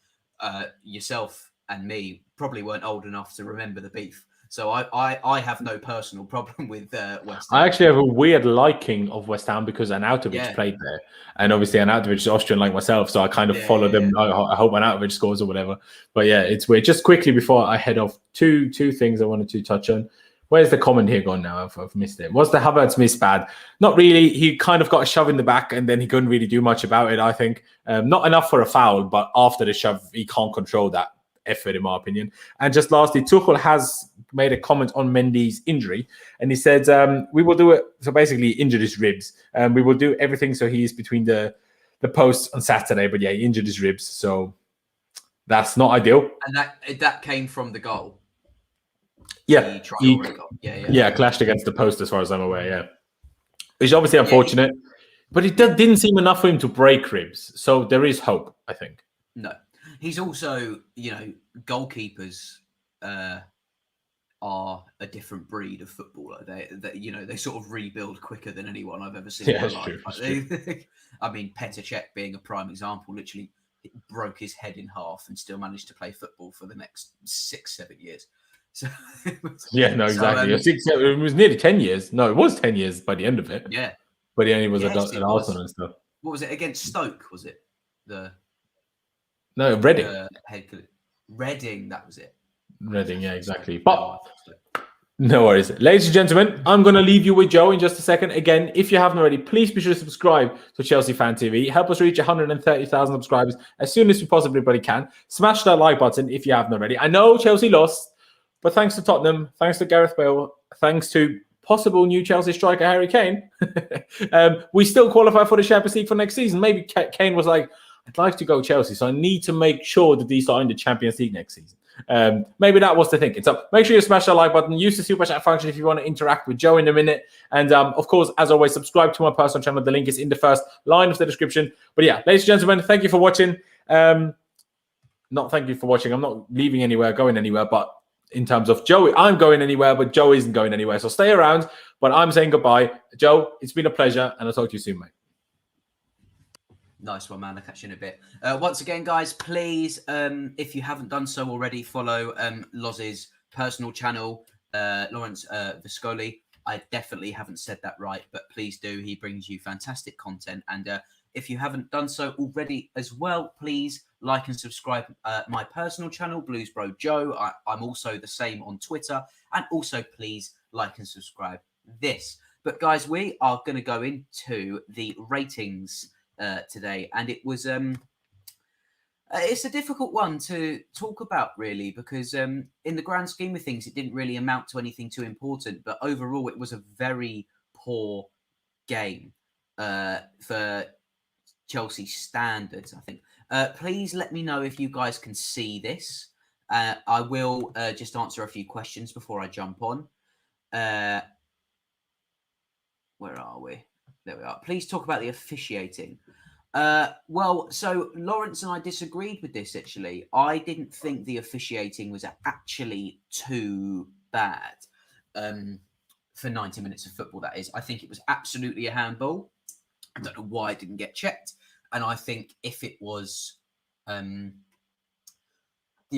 yourself and me probably weren't old enough to remember the beef. So I have no personal problem with West Ham. I actually have a weird liking of West Ham because Arnautovic played there. And obviously Arnautovic is Austrian like myself, so I kind of follow them. Yeah. I hope Arnautovic scores or whatever. But yeah, it's weird. Just quickly before I head off, two things I wanted to touch on. Where's the comment here gone now? I've missed it. Was the Havertz miss bad? Not really. He kind of got a shove in the back and then he couldn't really do much about it, I think. Not enough for a foul, but after the shove, he can't control that effort, in my opinion. And just lastly, Tuchel has made a comment on Mendy's injury, and he said, we will do it. So basically, he injured his ribs. We will do everything so he is between the posts on Saturday. But yeah, he injured his ribs, so that's not ideal. And that came from the goal. Yeah, he clashed against the post, as far as I'm aware. Yeah, which is obviously unfortunate, but it didn't seem enough for him to break ribs. So there is hope, I think. No, he's also, you know, goalkeepers are a different breed of footballer. They sort of rebuild quicker than anyone I've ever seen in my life. True. I mean, Petr Cech being a prime example, literally broke his head in half and still managed to play football for the next 6-7 years. So, yeah, no, exactly. It was nearly 10 years. No, it was 10 years by the end of it. Yeah. But he only was at Arsenal and stuff. What was it, against Stoke, was it? No, Reading. Reading, that was it. Reading, yeah, exactly. But no worries. Ladies and gentlemen, I'm going to leave you with Joe in just a second. Again, if you haven't already, please be sure to subscribe to Chelsea Fan TV. Help us reach 130,000 subscribers as soon as we possibly can. Smash that like button if you haven't already. I know Chelsea lost, but thanks to Tottenham, thanks to Gareth Bale, thanks to possible new Chelsea striker Harry Kane, we still qualify for the Champions League for next season. Maybe Kane was like, I'd like to go Chelsea, so I need to make sure that these are in the Champions League next season. Maybe that was the thinking. So make sure you smash that like button. Use the super chat function if you want to interact with Joe in a minute. And of course, as always, subscribe to my personal channel. The link is in the first line of the description. But yeah, ladies and gentlemen, thank you for watching. Not thank you for watching. I'm not leaving anywhere, going anywhere. But in terms of Joe, I'm going anywhere, but Joe isn't going anywhere. So stay around. But I'm saying goodbye. Joe, it's been a pleasure. And I'll talk to you soon, mate. Nice one, man. I'll catch you in a bit. Once again, guys, please, if you haven't done so already, follow Loz's personal channel, Lawrence Viscoli. I definitely haven't said that right, but please do. He brings you fantastic content. And if you haven't done so already as well, please like and subscribe my personal channel, Blues Bro Joe. I'm also the same on Twitter. And also, please like and subscribe this. But guys, we are going to go into the ratings today. And it was... it's a difficult one to talk about, really, because in the grand scheme of things, it didn't really amount to anything too important. But overall, it was a very poor game for Chelsea standards, I think. Please let me know if you guys can see this. I will just answer a few questions before I jump on. Where are we? There we are. Please talk about the officiating. Well, so Lawrence and I disagreed with this, actually. I didn't think the officiating was actually too bad for 90 minutes of football, that is. I think it was absolutely a handball. I don't know why it didn't get checked. And I think if it was the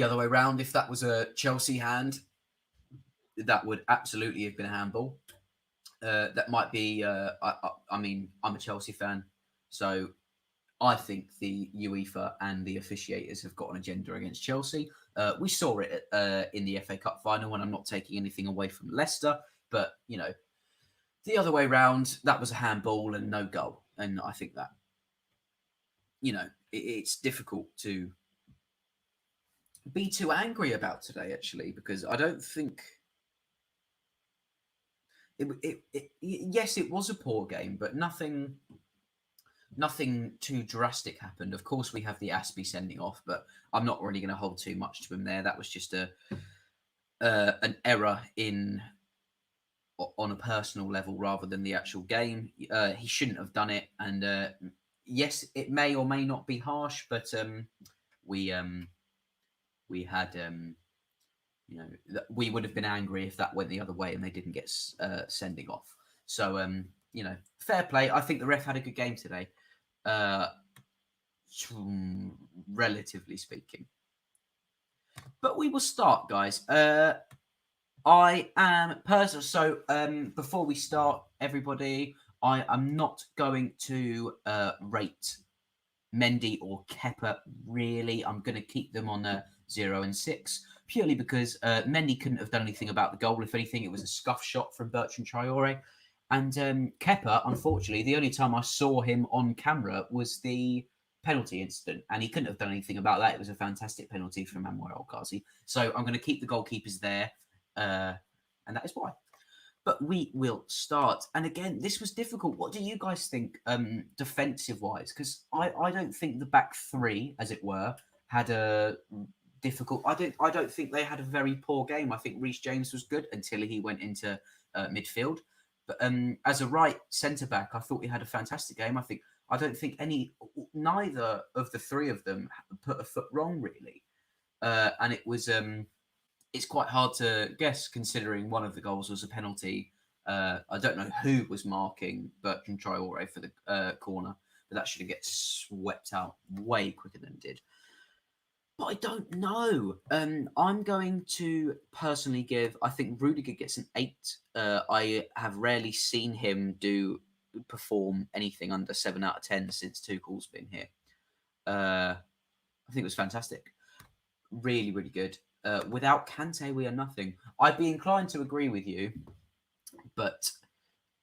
other way around, if that was a Chelsea hand, that would absolutely have been a handball. That might be, I mean, I'm a Chelsea fan, so I think the UEFA and the officiators have got an agenda against Chelsea. We saw it in the FA Cup final, and I'm not taking anything away from Leicester, but, you know, the other way around, that was a handball and no goal. And I think that, you know, it's difficult to be too angry about today, actually, because I don't think... yes, it was a poor game, but nothing too drastic happened. Of course, we have the Aspie sending off, but I'm not really going to hold too much to him there. That was just an error on a personal level rather than the actual game. He shouldn't have done it, and yes, it may or may not be harsh, but we had you know, we would have been angry if that went the other way and they didn't get sending off. So you know, fair play. I think the ref had a good game today. Relatively speaking. But we will start, guys. I am personal. So before we start, everybody, I am not going to rate Mendy or Kepa, really. I'm going to keep them on 0 and 6, purely because Mendy couldn't have done anything about the goal. If anything, it was a scuff shot from Bertrand Traore. And Kepa, unfortunately, the only time I saw him on camera was the penalty incident, and he couldn't have done anything about that. It was a fantastic penalty from Manuel Okazi. So I'm going to keep the goalkeepers there, and that is why. But we will start. And again, this was difficult. What do you guys think defensive-wise? Because I don't think the back three, as it were, had a difficult... I don't think they had a very poor game. I think Reece James was good until he went into midfield. But as a right centre-back, I thought he had a fantastic game. I don't think neither of the three of them put a foot wrong, really. And it was... it's quite hard to guess, considering one of the goals was a penalty. I don't know who was marking Bertrand Traore for the corner, but that should have get swept out way quicker than it did. But I don't know. I'm going to personally give... I think Rudiger gets an 8. I have rarely seen him perform anything under 7 out of 10 since Tuchel's been here. I think it was fantastic. Really, really good. Without Kante, we are nothing. I'd be inclined to agree with you, but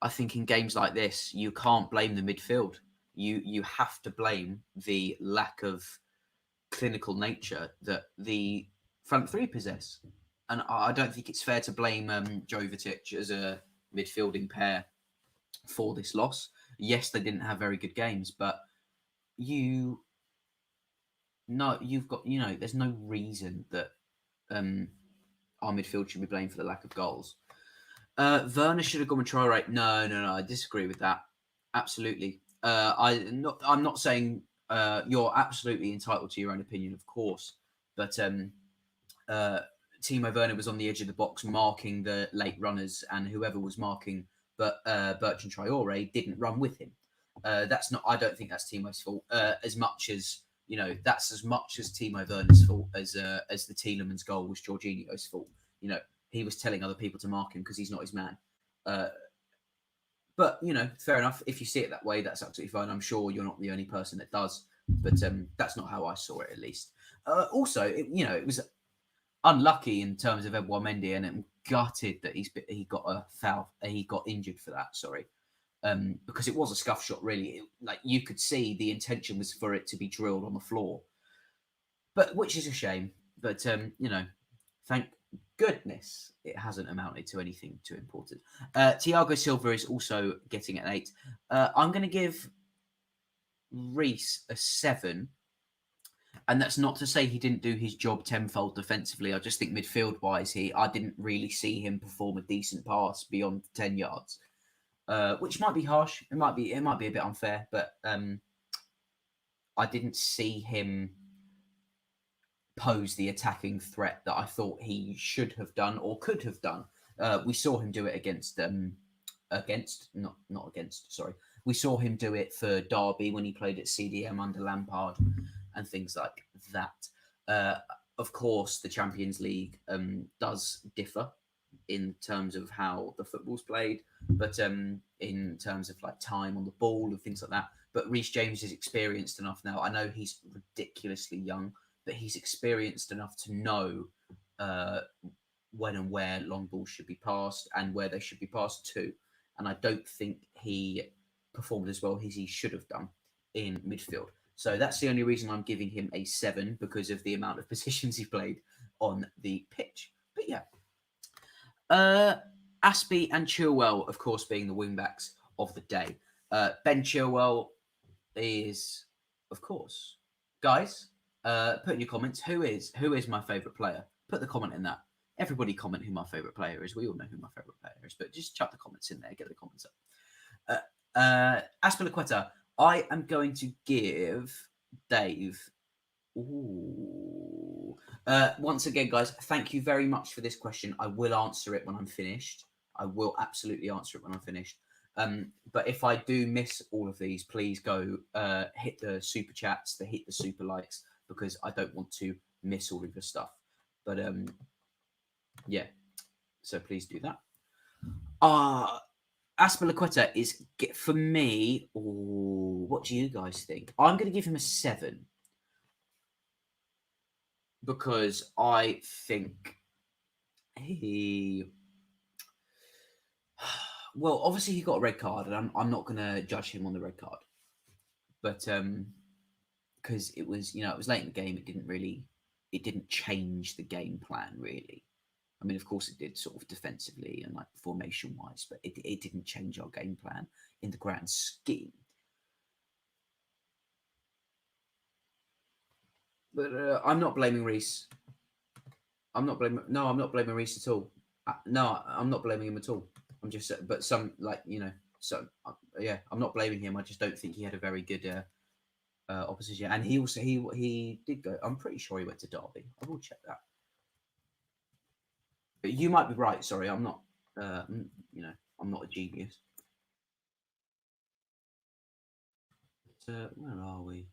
I think in games like this, you can't blame the midfield. You have to blame the lack of clinical nature that the front three possess. And I don't think it's fair to blame Jovetic as a midfielding pair for this loss. Yes, they didn't have very good games, but you've got, you know, there's no reason that our midfield should be blamed for the lack of goals. Werner should have gone with Traore. No, I disagree with that. Absolutely. I'm not saying you're absolutely entitled to your own opinion, of course, but Timo Werner was on the edge of the box marking the late runners, and whoever was marking Bertrand Traore didn't run with him. That's not... I don't think that's Timo's fault as much as... You know, that's as much as Timo Werner's fault as the Tielemans goal was Jorginho's fault. You know, he was telling other people to mark him because he's not his man. But, fair enough. If you see it that way, that's absolutely fine. I'm sure you're not the only person that does. But that's not how I saw it, at least. Also, it was unlucky in terms of Edouard Mendy, and I'm gutted that he got a foul. He got injured for that, sorry. Because it was a scuff shot, really. You could see the intention was for it to be drilled on the floor. But which is a shame. But, thank goodness it hasn't amounted to anything too important. Thiago Silva is also getting an 8. I'm going to give Reece a 7. And that's not to say he didn't do his job tenfold defensively. I just think midfield-wise, I didn't really see him perform a decent pass beyond 10 yards, which might be harsh. It might be a bit unfair, but I didn't see him pose the attacking threat that I thought he should have done or could have done. We saw him do it we saw him do it for Derby when he played at CDM under Lampard and things like that. Of course, the Champions League does differ in terms of how the football's played, but in terms of time on the ball and things like that. But Reece James is experienced enough now. I know he's ridiculously young, but he's experienced enough to know when and where long balls should be passed and where they should be passed to. And I don't think he performed as well as he should have done in midfield. So that's the only reason I'm giving him a 7, because of the amount of positions he played on the pitch. But yeah. Aspie and Chilwell, of course, being the wing-backs of the day. Ben Chilwell is, of course, guys, put in your comments, who is my favourite player? Put the comment in that. Everybody comment who my favourite player is. We all know who my favourite player is, but just chuck the comments in there. Get the comments up. Aspilicueta, I am going to give Dave. Ooh. Once again, guys, thank you very much for this question. I will answer it when I'm finished. I will absolutely answer it when I'm finished. But if I do miss all of these, please go hit the super chats, hit the super likes, because I don't want to miss all of your stuff. But yeah, so please do that. Aspilicueta is, for me, what do you guys think? I'm going to give him a 7 because I think well, obviously he got a red card, and I'm not going to judge him on the red card, but because it was late in the game, it didn't change the game plan really. I mean, of course it did, sort of defensively and formation wise, but it didn't change our game plan in the grand scheme. But I'm not blaming Reece. I'm not blaming Reece at all. No, I'm not blaming him at all. I'm just, but yeah, I'm not blaming him. I just don't think he had a very good opposition. And he also, he did go, I'm pretty sure he went to Derby. I will check that. But you might be right. Sorry, I'm not, I'm not a genius. But, where are we?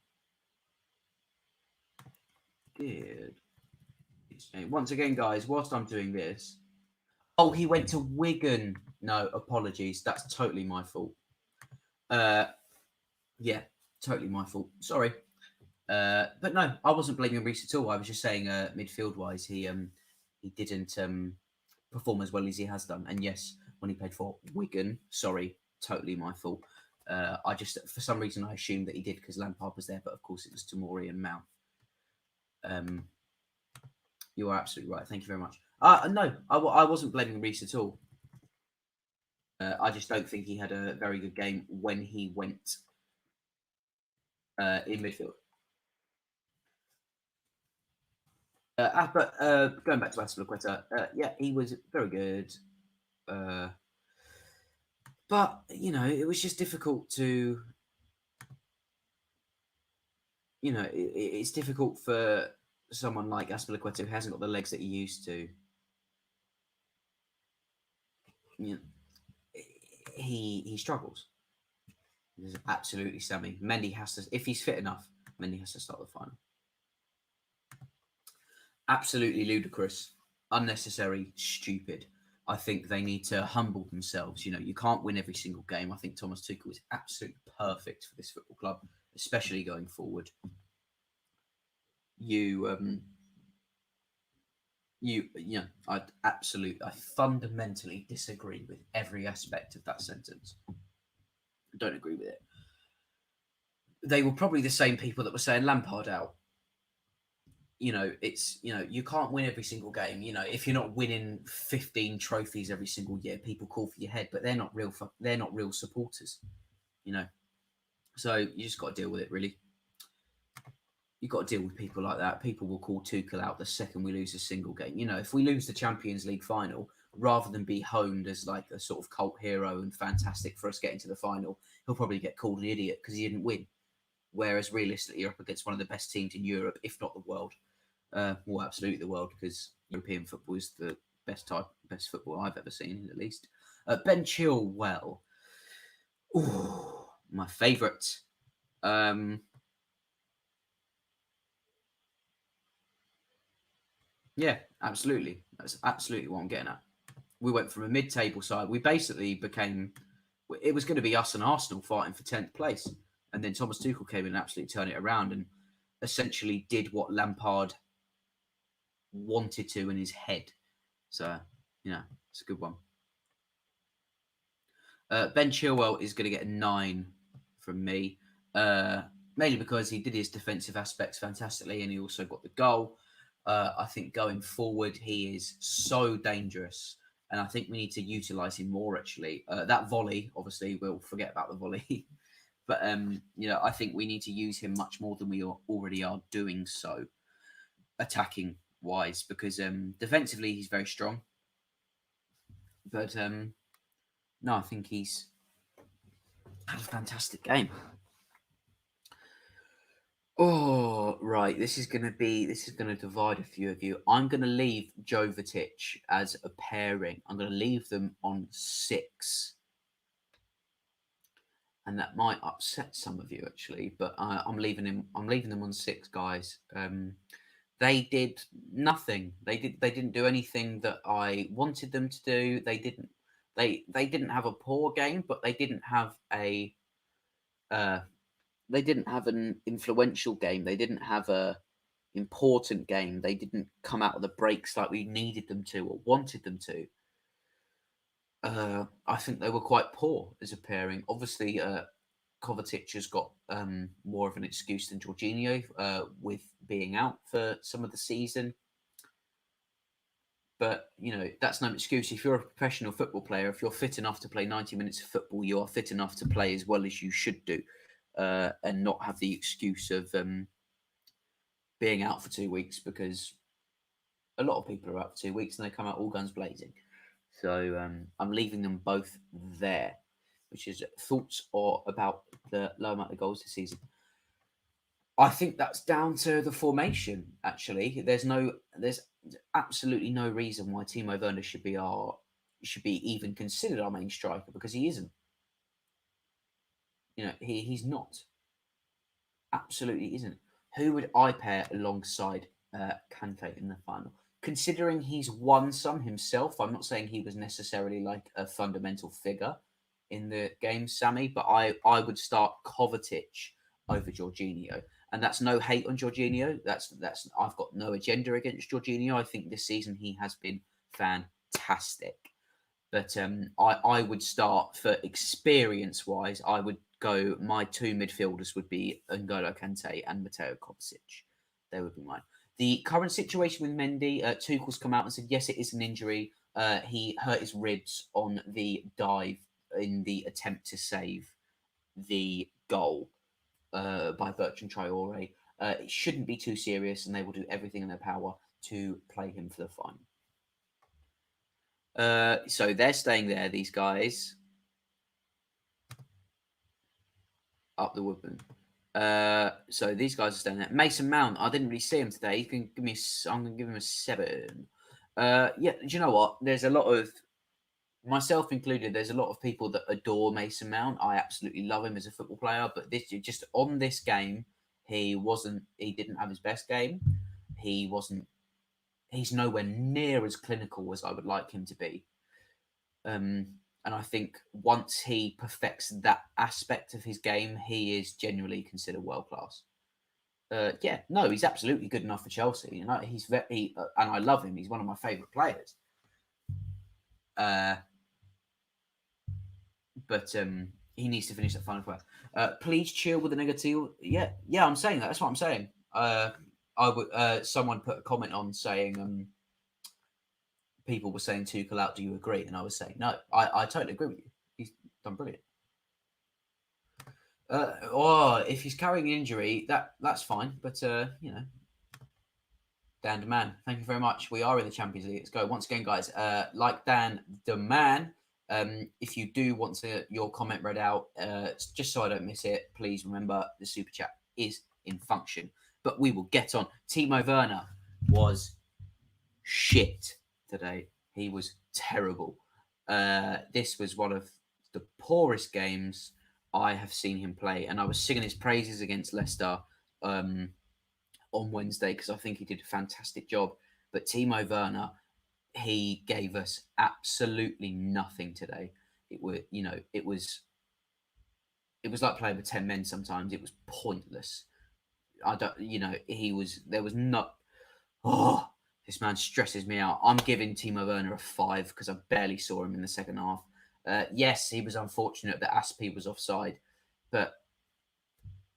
Good. Once again, guys, whilst I'm doing this, oh, he went to Wigan. No, apologies. That's totally my fault. Yeah, totally my fault. Sorry. But no, I wasn't blaming Reece at all. I was just saying, midfield-wise, he didn't perform as well as he has done. And yes, when he played for Wigan, sorry, totally my fault. I just, for some reason, I assumed that he did because Lampard was there, but of course it was Tamori and Mount. You are absolutely right. Thank you very much. No, I wasn't blaming Reece at all. I just don't think he had a very good game when he went in midfield. But going back to Aspilicueta, yeah, he was very good. But, it was just difficult to... it's difficult for someone like Aspilicueta who hasn't got the legs that he used to. He struggles. This is absolutely Sammy. Mendy has to, if he's fit enough, Mendy has to start the final. Absolutely ludicrous, unnecessary, stupid. I think they need to humble themselves. You know, you can't win every single game. I think Thomas Tuchel is absolutely perfect for this football club, especially going forward. I fundamentally disagree with every aspect of that sentence. I don't agree with it. They were probably the same people that were saying Lampard out. You know, you can't win every single game. You know, if you're not winning 15 trophies every single year, people call for your head, but they're not real supporters. You know, so you just got to deal with it, really. You've got to deal with people like that. People will call Tuchel out the second we lose a single game. You know, if we lose the Champions League final, rather than be honed as like a sort of cult hero and fantastic for us getting to the final, he'll probably get called an idiot because he didn't win. Whereas realistically, you're up against one of the best teams in Europe, if not the world. Well, absolutely the world, because European football is the best football I've ever seen, at least. Ben Chilwell. Ooh, my favourite. Yeah, absolutely. That's absolutely what I'm getting at. We went from a mid-table side. We basically became... It was going to be us and Arsenal fighting for 10th place. And then Thomas Tuchel came in and absolutely turned it around and essentially did what Lampard wanted to in his head. So, it's a good one. Ben Chilwell is going to get a 9 from me, mainly because he did his defensive aspects fantastically and he also got the goal. I think going forward, he is so dangerous and I think we need to utilise him more, actually. That volley, obviously, we'll forget about the volley. But, I think we need to use him much more than we already are doing so, attacking-wise, because defensively, he's very strong. But, no, I think he's had a fantastic game. Oh, right. This is going to divide a few of you. I'm going to leave Jovetic as a pairing. I'm going to leave them on 6. And that might upset some of you, actually, but I'm leaving them on 6, guys. They did nothing. They didn't do anything that I wanted them to do. They didn't have a poor game, but they didn't have an influential game. They didn't have a important game. They didn't come out of the breaks like we needed them to or wanted them to. I think they were quite poor as a pairing. Obviously, Kovacic has got more of an excuse than Jorginho with being out for some of the season. But, that's no excuse. If you're a professional football player, if you're fit enough to play 90 minutes of football, you are fit enough to play as well as you should do and not have the excuse of being out for 2 weeks, because a lot of people are out for 2 weeks and they come out all guns blazing. So I'm leaving them both there, which is thoughts about the low amount of goals this season. I think that's down to the formation, actually. There's absolutely no reason why Timo Werner should be even considered our main striker, because he isn't. He's not. Absolutely isn't. Who would I pair alongside Kante in the final? Considering he's won some himself, I'm not saying he was necessarily like a fundamental figure in the game, Sammy, but I would start Kovacic over Jorginho. And that's no hate on Jorginho. That's I've got no agenda against Jorginho. I think this season he has been fantastic. But I would start, for experience-wise, I would go, my 2 midfielders would be N'Golo Kante and Mateo Kovacic. They would be mine. The current situation with Mendy, Tuchel's come out and said, yes, it is an injury. He hurt his ribs on the dive in the attempt to save the goal by Bertrand Traore. It shouldn't be too serious, and they will do everything in their power to play him for the final. So they're staying there, these guys. Up the Woodman. So these guys are staying there. Mason Mount, I didn't really see him today. I'm going to give him a 7. Yeah, do you know what? There's a lot of, myself included, there's a lot of people that adore Mason Mount. I absolutely love him as a football player, but just on this game, he didn't have his best game. He's nowhere near as clinical as I would like him to be. And I think once he perfects that aspect of his game, he is genuinely considered world class. He's absolutely good enough for Chelsea. You know, and I love him. He's one of my favourite players. But he needs to finish that final four. Please chill with the negative. Yeah, I'm saying that. That's what I'm saying. Someone put a comment on saying people were saying Tuchel out. Do you agree? And I was saying no. I totally agree with you. He's done brilliant. If he's carrying an injury, that's fine. But Dan the Man, thank you very much. We are in the Champions League. Let's go once again, guys. Like Dan the Man. If you do want your comment read out, just so I don't miss it, please remember the super chat is in function. But we will get on. Timo Werner was shit today. He was terrible. This was one of the poorest games I have seen him play, and I was singing his praises against Leicester on Wednesday because I think he did a fantastic job. But Timo Werner, he gave us absolutely nothing today. It was like playing with 10 men sometimes. It was pointless. This man stresses me out. I'm giving Timo Werner a 5 because I barely saw him in the second half. Yes, he was unfortunate that Aspi was offside, but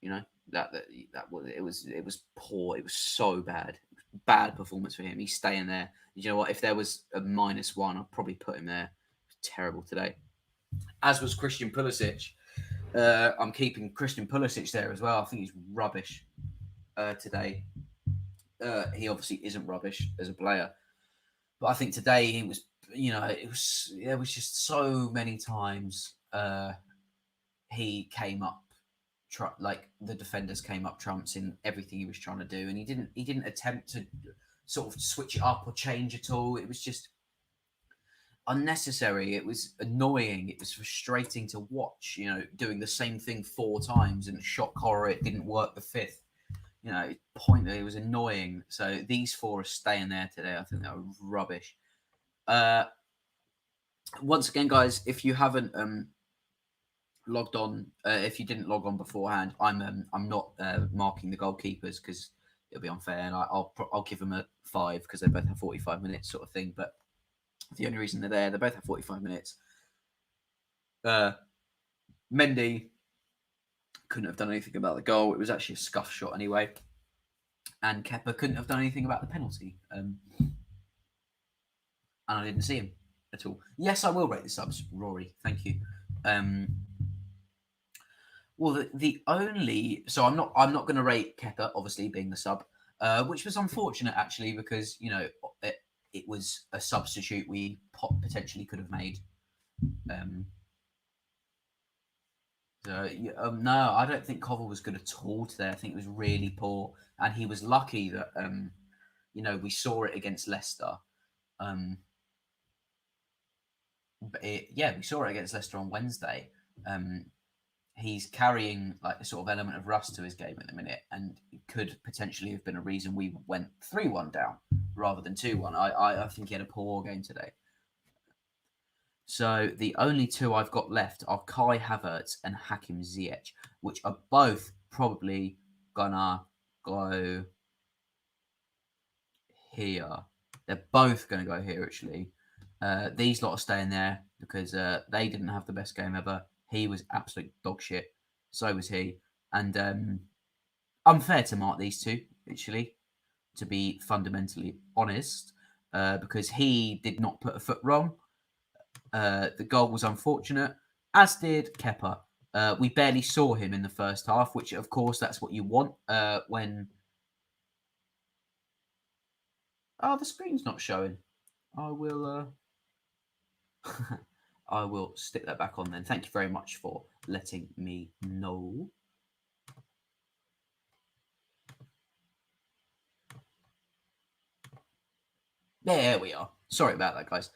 it was poor. It was so bad. Bad performance for him. He's staying there. You know what? If there was a -1, I'd probably put him there. It was terrible today. As was Christian Pulisic. I'm keeping Christian Pulisic there as well. I think he's rubbish today. He obviously isn't rubbish as a player, but I think today he was. There was just so many times he came up. Like the defenders came up trumps in everything he was trying to do, and he didn't attempt to sort of switch it up or change at all. It was just unnecessary. It was annoying. It was frustrating to watch. Doing the same thing 4 times and shock horror. It didn't work the 5th. Pointless. It was annoying. So these 4 are staying there today. I think they were rubbish. Once again, guys, if you haven't logged on, if you didn't log on beforehand, I'm not marking the goalkeepers because it'll be unfair, and I'll give them a 5 because they both have 45 minutes sort of thing. But the only reason they're there, they both have 45 minutes. Mendy couldn't have done anything about the goal. It was actually a scuff shot anyway. And Kepa couldn't have done anything about the penalty. And I didn't see him at all. Yes, I will rate the subs, Rory. Thank you. Well, so I'm not going to rate Kepa, obviously being the sub, which was unfortunate actually because it was a substitute we potentially could have made. No, I don't think Kovac was good at all today. I think it was really poor, and he was lucky that we saw it against Leicester. We saw it against Leicester on Wednesday. He's carrying like a sort of element of rust to his game at the minute, and it could potentially have been a reason we went 3-1 down rather than 2-1. I think he had a poor game today. So the only 2 I've got left are Kai Havertz and Hakim Ziyech, which are both probably gonna go here. They're both going to go here, actually. These lot are staying there because they didn't have the best game ever. He was absolute dog shit. So was he. And unfair to mark these 2, actually, to be fundamentally honest, because he did not put a foot wrong. The goal was unfortunate, as did Kepa. We barely saw him in the first half, which, of course, that's what you want when... Oh, the screen's not showing. I will I will stick that back on then. Thank you very much for letting me know. There we are. Sorry about that, guys.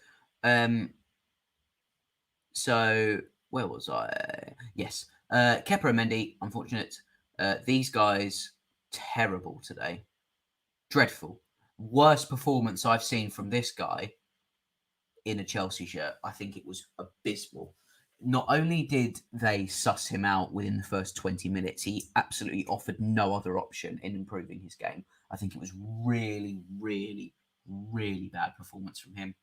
So, where was I? Yes. Kepa and Mendy, unfortunate. These guys, terrible today. Dreadful. Worst performance I've seen from this guy in a Chelsea shirt. I think it was abysmal. Not only did they suss him out within the first 20 minutes, he absolutely offered no other option in improving his game. I think it was really, really, really bad performance from him.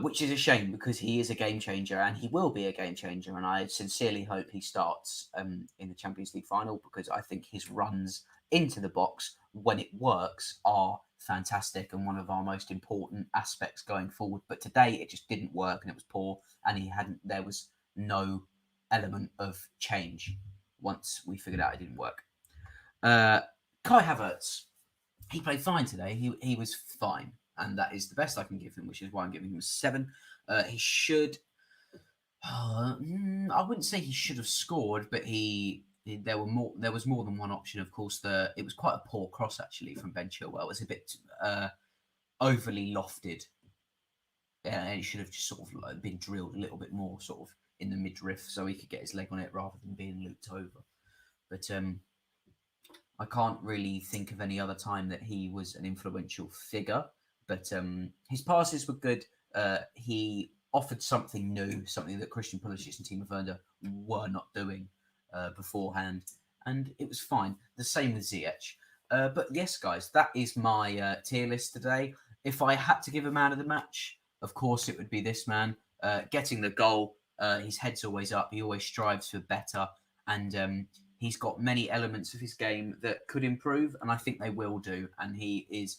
Which is a shame because he is a game changer and he will be a game changer. And I sincerely hope he starts in the Champions League final because I think his runs into the box when it works are fantastic and one of our most important aspects going forward. But today it just didn't work and it was poor and there was no element of change once we figured out it didn't work. Kai Havertz, he played fine today. He was fine. And that is the best I can give him, which is why I'm giving him a 7. He should... I wouldn't say he should have scored, but there was more than one option. Of course, it was quite a poor cross, actually, from Ben Chilwell. It was a bit overly lofted. And it should have just sort of been drilled a little bit more, sort of, in the midriff, so he could get his leg on it rather than being looped over. But I can't really think of any other time that he was an influential figure. But his passes were good. He offered something new, something that Christian Pulisic and Timo Werner were not doing beforehand. And it was fine. The same with Ziyech. But yes, guys, that is my tier list today. If I had to give a man of the match, of course, it would be this man. Getting the goal, his head's always up. He always strives for better. And he's got many elements of his game that could improve. And I think they will do. And he is...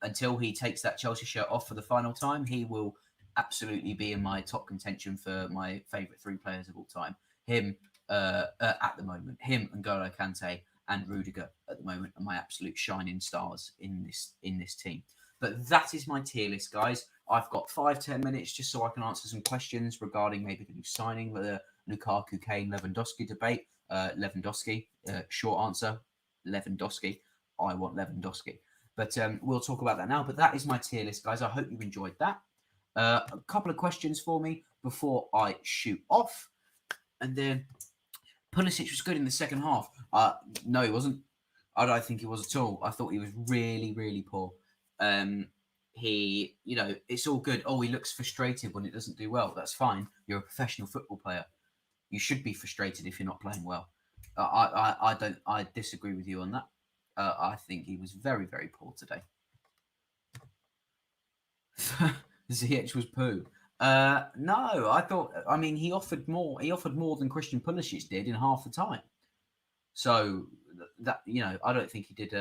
until he takes that Chelsea shirt off for the final time, he will absolutely be in my top contention for my favourite 3 players of all time. Him at the moment, him and N'Golo Kante and Rudiger at the moment are my absolute shining stars in this team. But that is my tier list, guys. I've got 5-10 minutes just so I can answer some questions regarding maybe the new signing, the Lukaku, Kane, Lewandowski debate. Lewandowski, short answer, Lewandowski. I want Lewandowski. But we'll talk about that now. But that is my tier list, guys. I hope you enjoyed that. A couple of questions for me before I shoot off. And then Pulisic was good in the second half. No, he wasn't. I don't think he was at all. I thought he was really, really poor. It's all good. Oh, he looks frustrated when it doesn't do well. That's fine. You're a professional football player. You should be frustrated if you're not playing well. I disagree with you on that. I think he was very, very poor today. Ziyech was poo. No, I mean, he offered more than Christian Pulisic did in half the time. So that, I don't think he did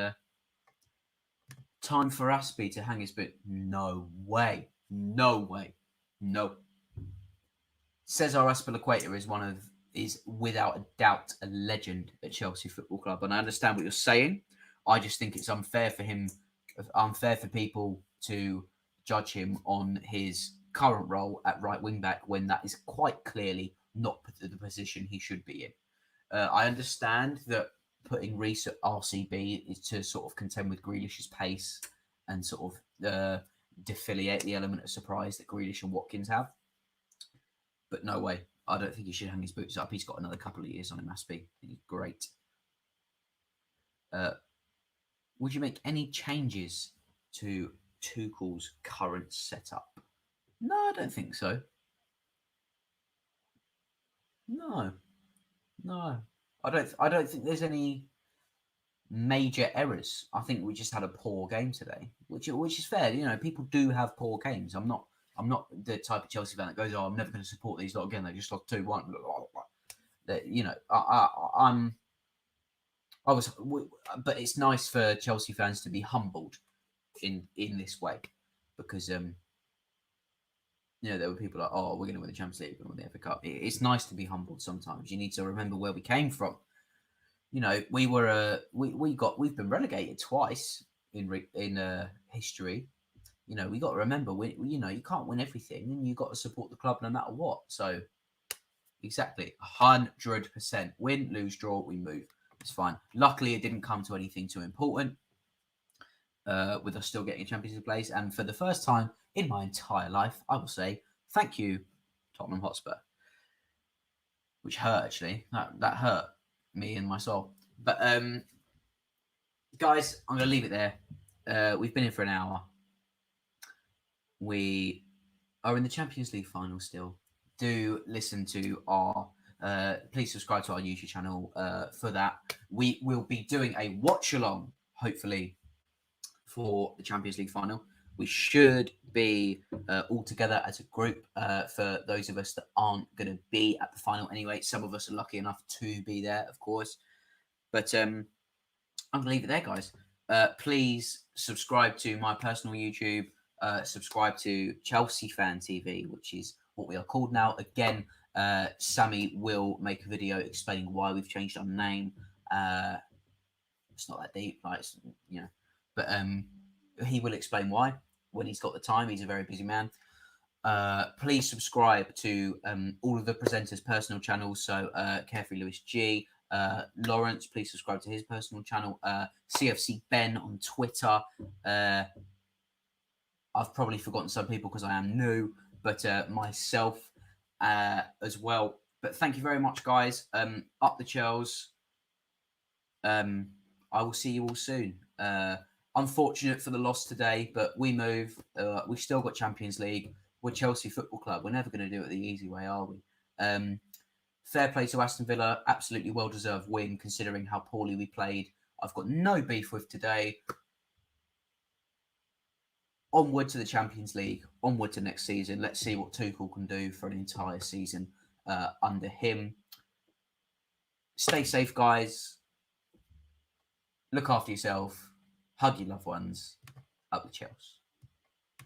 time for Aspie to hang his boot. No way. No. Cesar Azpilicueta is without a doubt a legend at Chelsea Football Club. And I understand what you're saying. I just think it's unfair for people to judge him on his current role at right wing back when that is quite clearly not the position he should be in. I understand that putting Reece at RCB is to sort of contend with Grealish's pace and sort of defoliate the element of surprise that Grealish and Watkins have. But no way. I don't think he should hang his boots up. He's got another couple of years on him, Aspie. He's great. Would you make any changes to Tuchel's current setup? No, I don't think so. No. I don't think there's any major errors. I think we just had a poor game today, which is fair. People do have poor games. I'm not the type of Chelsea fan that goes, "Oh, I'm never going to support these lot again. They just lost 2-1." But it's nice for Chelsea fans to be humbled in this way, because there were people like, "Oh, we're going to win the Champions League, we're going to win the FA Cup." It's nice to be humbled sometimes. You need to remember where we came from. We've been relegated twice in history. We got to remember, you can't win everything, and you got to support the club no matter what. So, exactly, 100%. Win, lose, draw, we move. It's fine. Luckily, it didn't come to anything too important, with us still getting a Champions League place. And for the first time in my entire life, I will say, thank you, Tottenham Hotspur. Which hurt, actually. That hurt me and my soul. But, guys, I'm going to leave it there. We've been here for an hour. we are in the Champions League final still, do listen to our. Please subscribe to our YouTube channel for that. We will be doing a watch along, hopefully, for the Champions League final. We should be all together as a group for those of us that aren't going to be at the final anyway. Some of us are lucky enough to be there, of course. But I'm going to leave it there, guys. Please subscribe to my personal YouTube. Subscribe to Chelsea Fan TV, which is what we are called now. Again, Sammy will make a video explaining why we've changed our name. It's not that deep, like, but he will explain why when he's got the time. He's a very busy man. Please subscribe to all of the presenters' personal channels. So Carefree Lewis G, Lawrence, please subscribe to his personal channel. CFC Ben on Twitter. I've probably forgotten some people because I am new, but myself as well. But thank you very much, guys. Up the Chels. I will see you all soon. Unfortunate for the loss today, but we move. We've still got Champions League. We're Chelsea Football Club. We're never going to do it the easy way, are we? Fair play to Aston Villa. Absolutely well-deserved win, considering how poorly we played. I've got no beef with today. Onward to the Champions League. Onward to next season. Let's see what Tuchel can do for an entire season under him. Stay safe, guys. Look after yourself. Hug your loved ones. Up the Chels.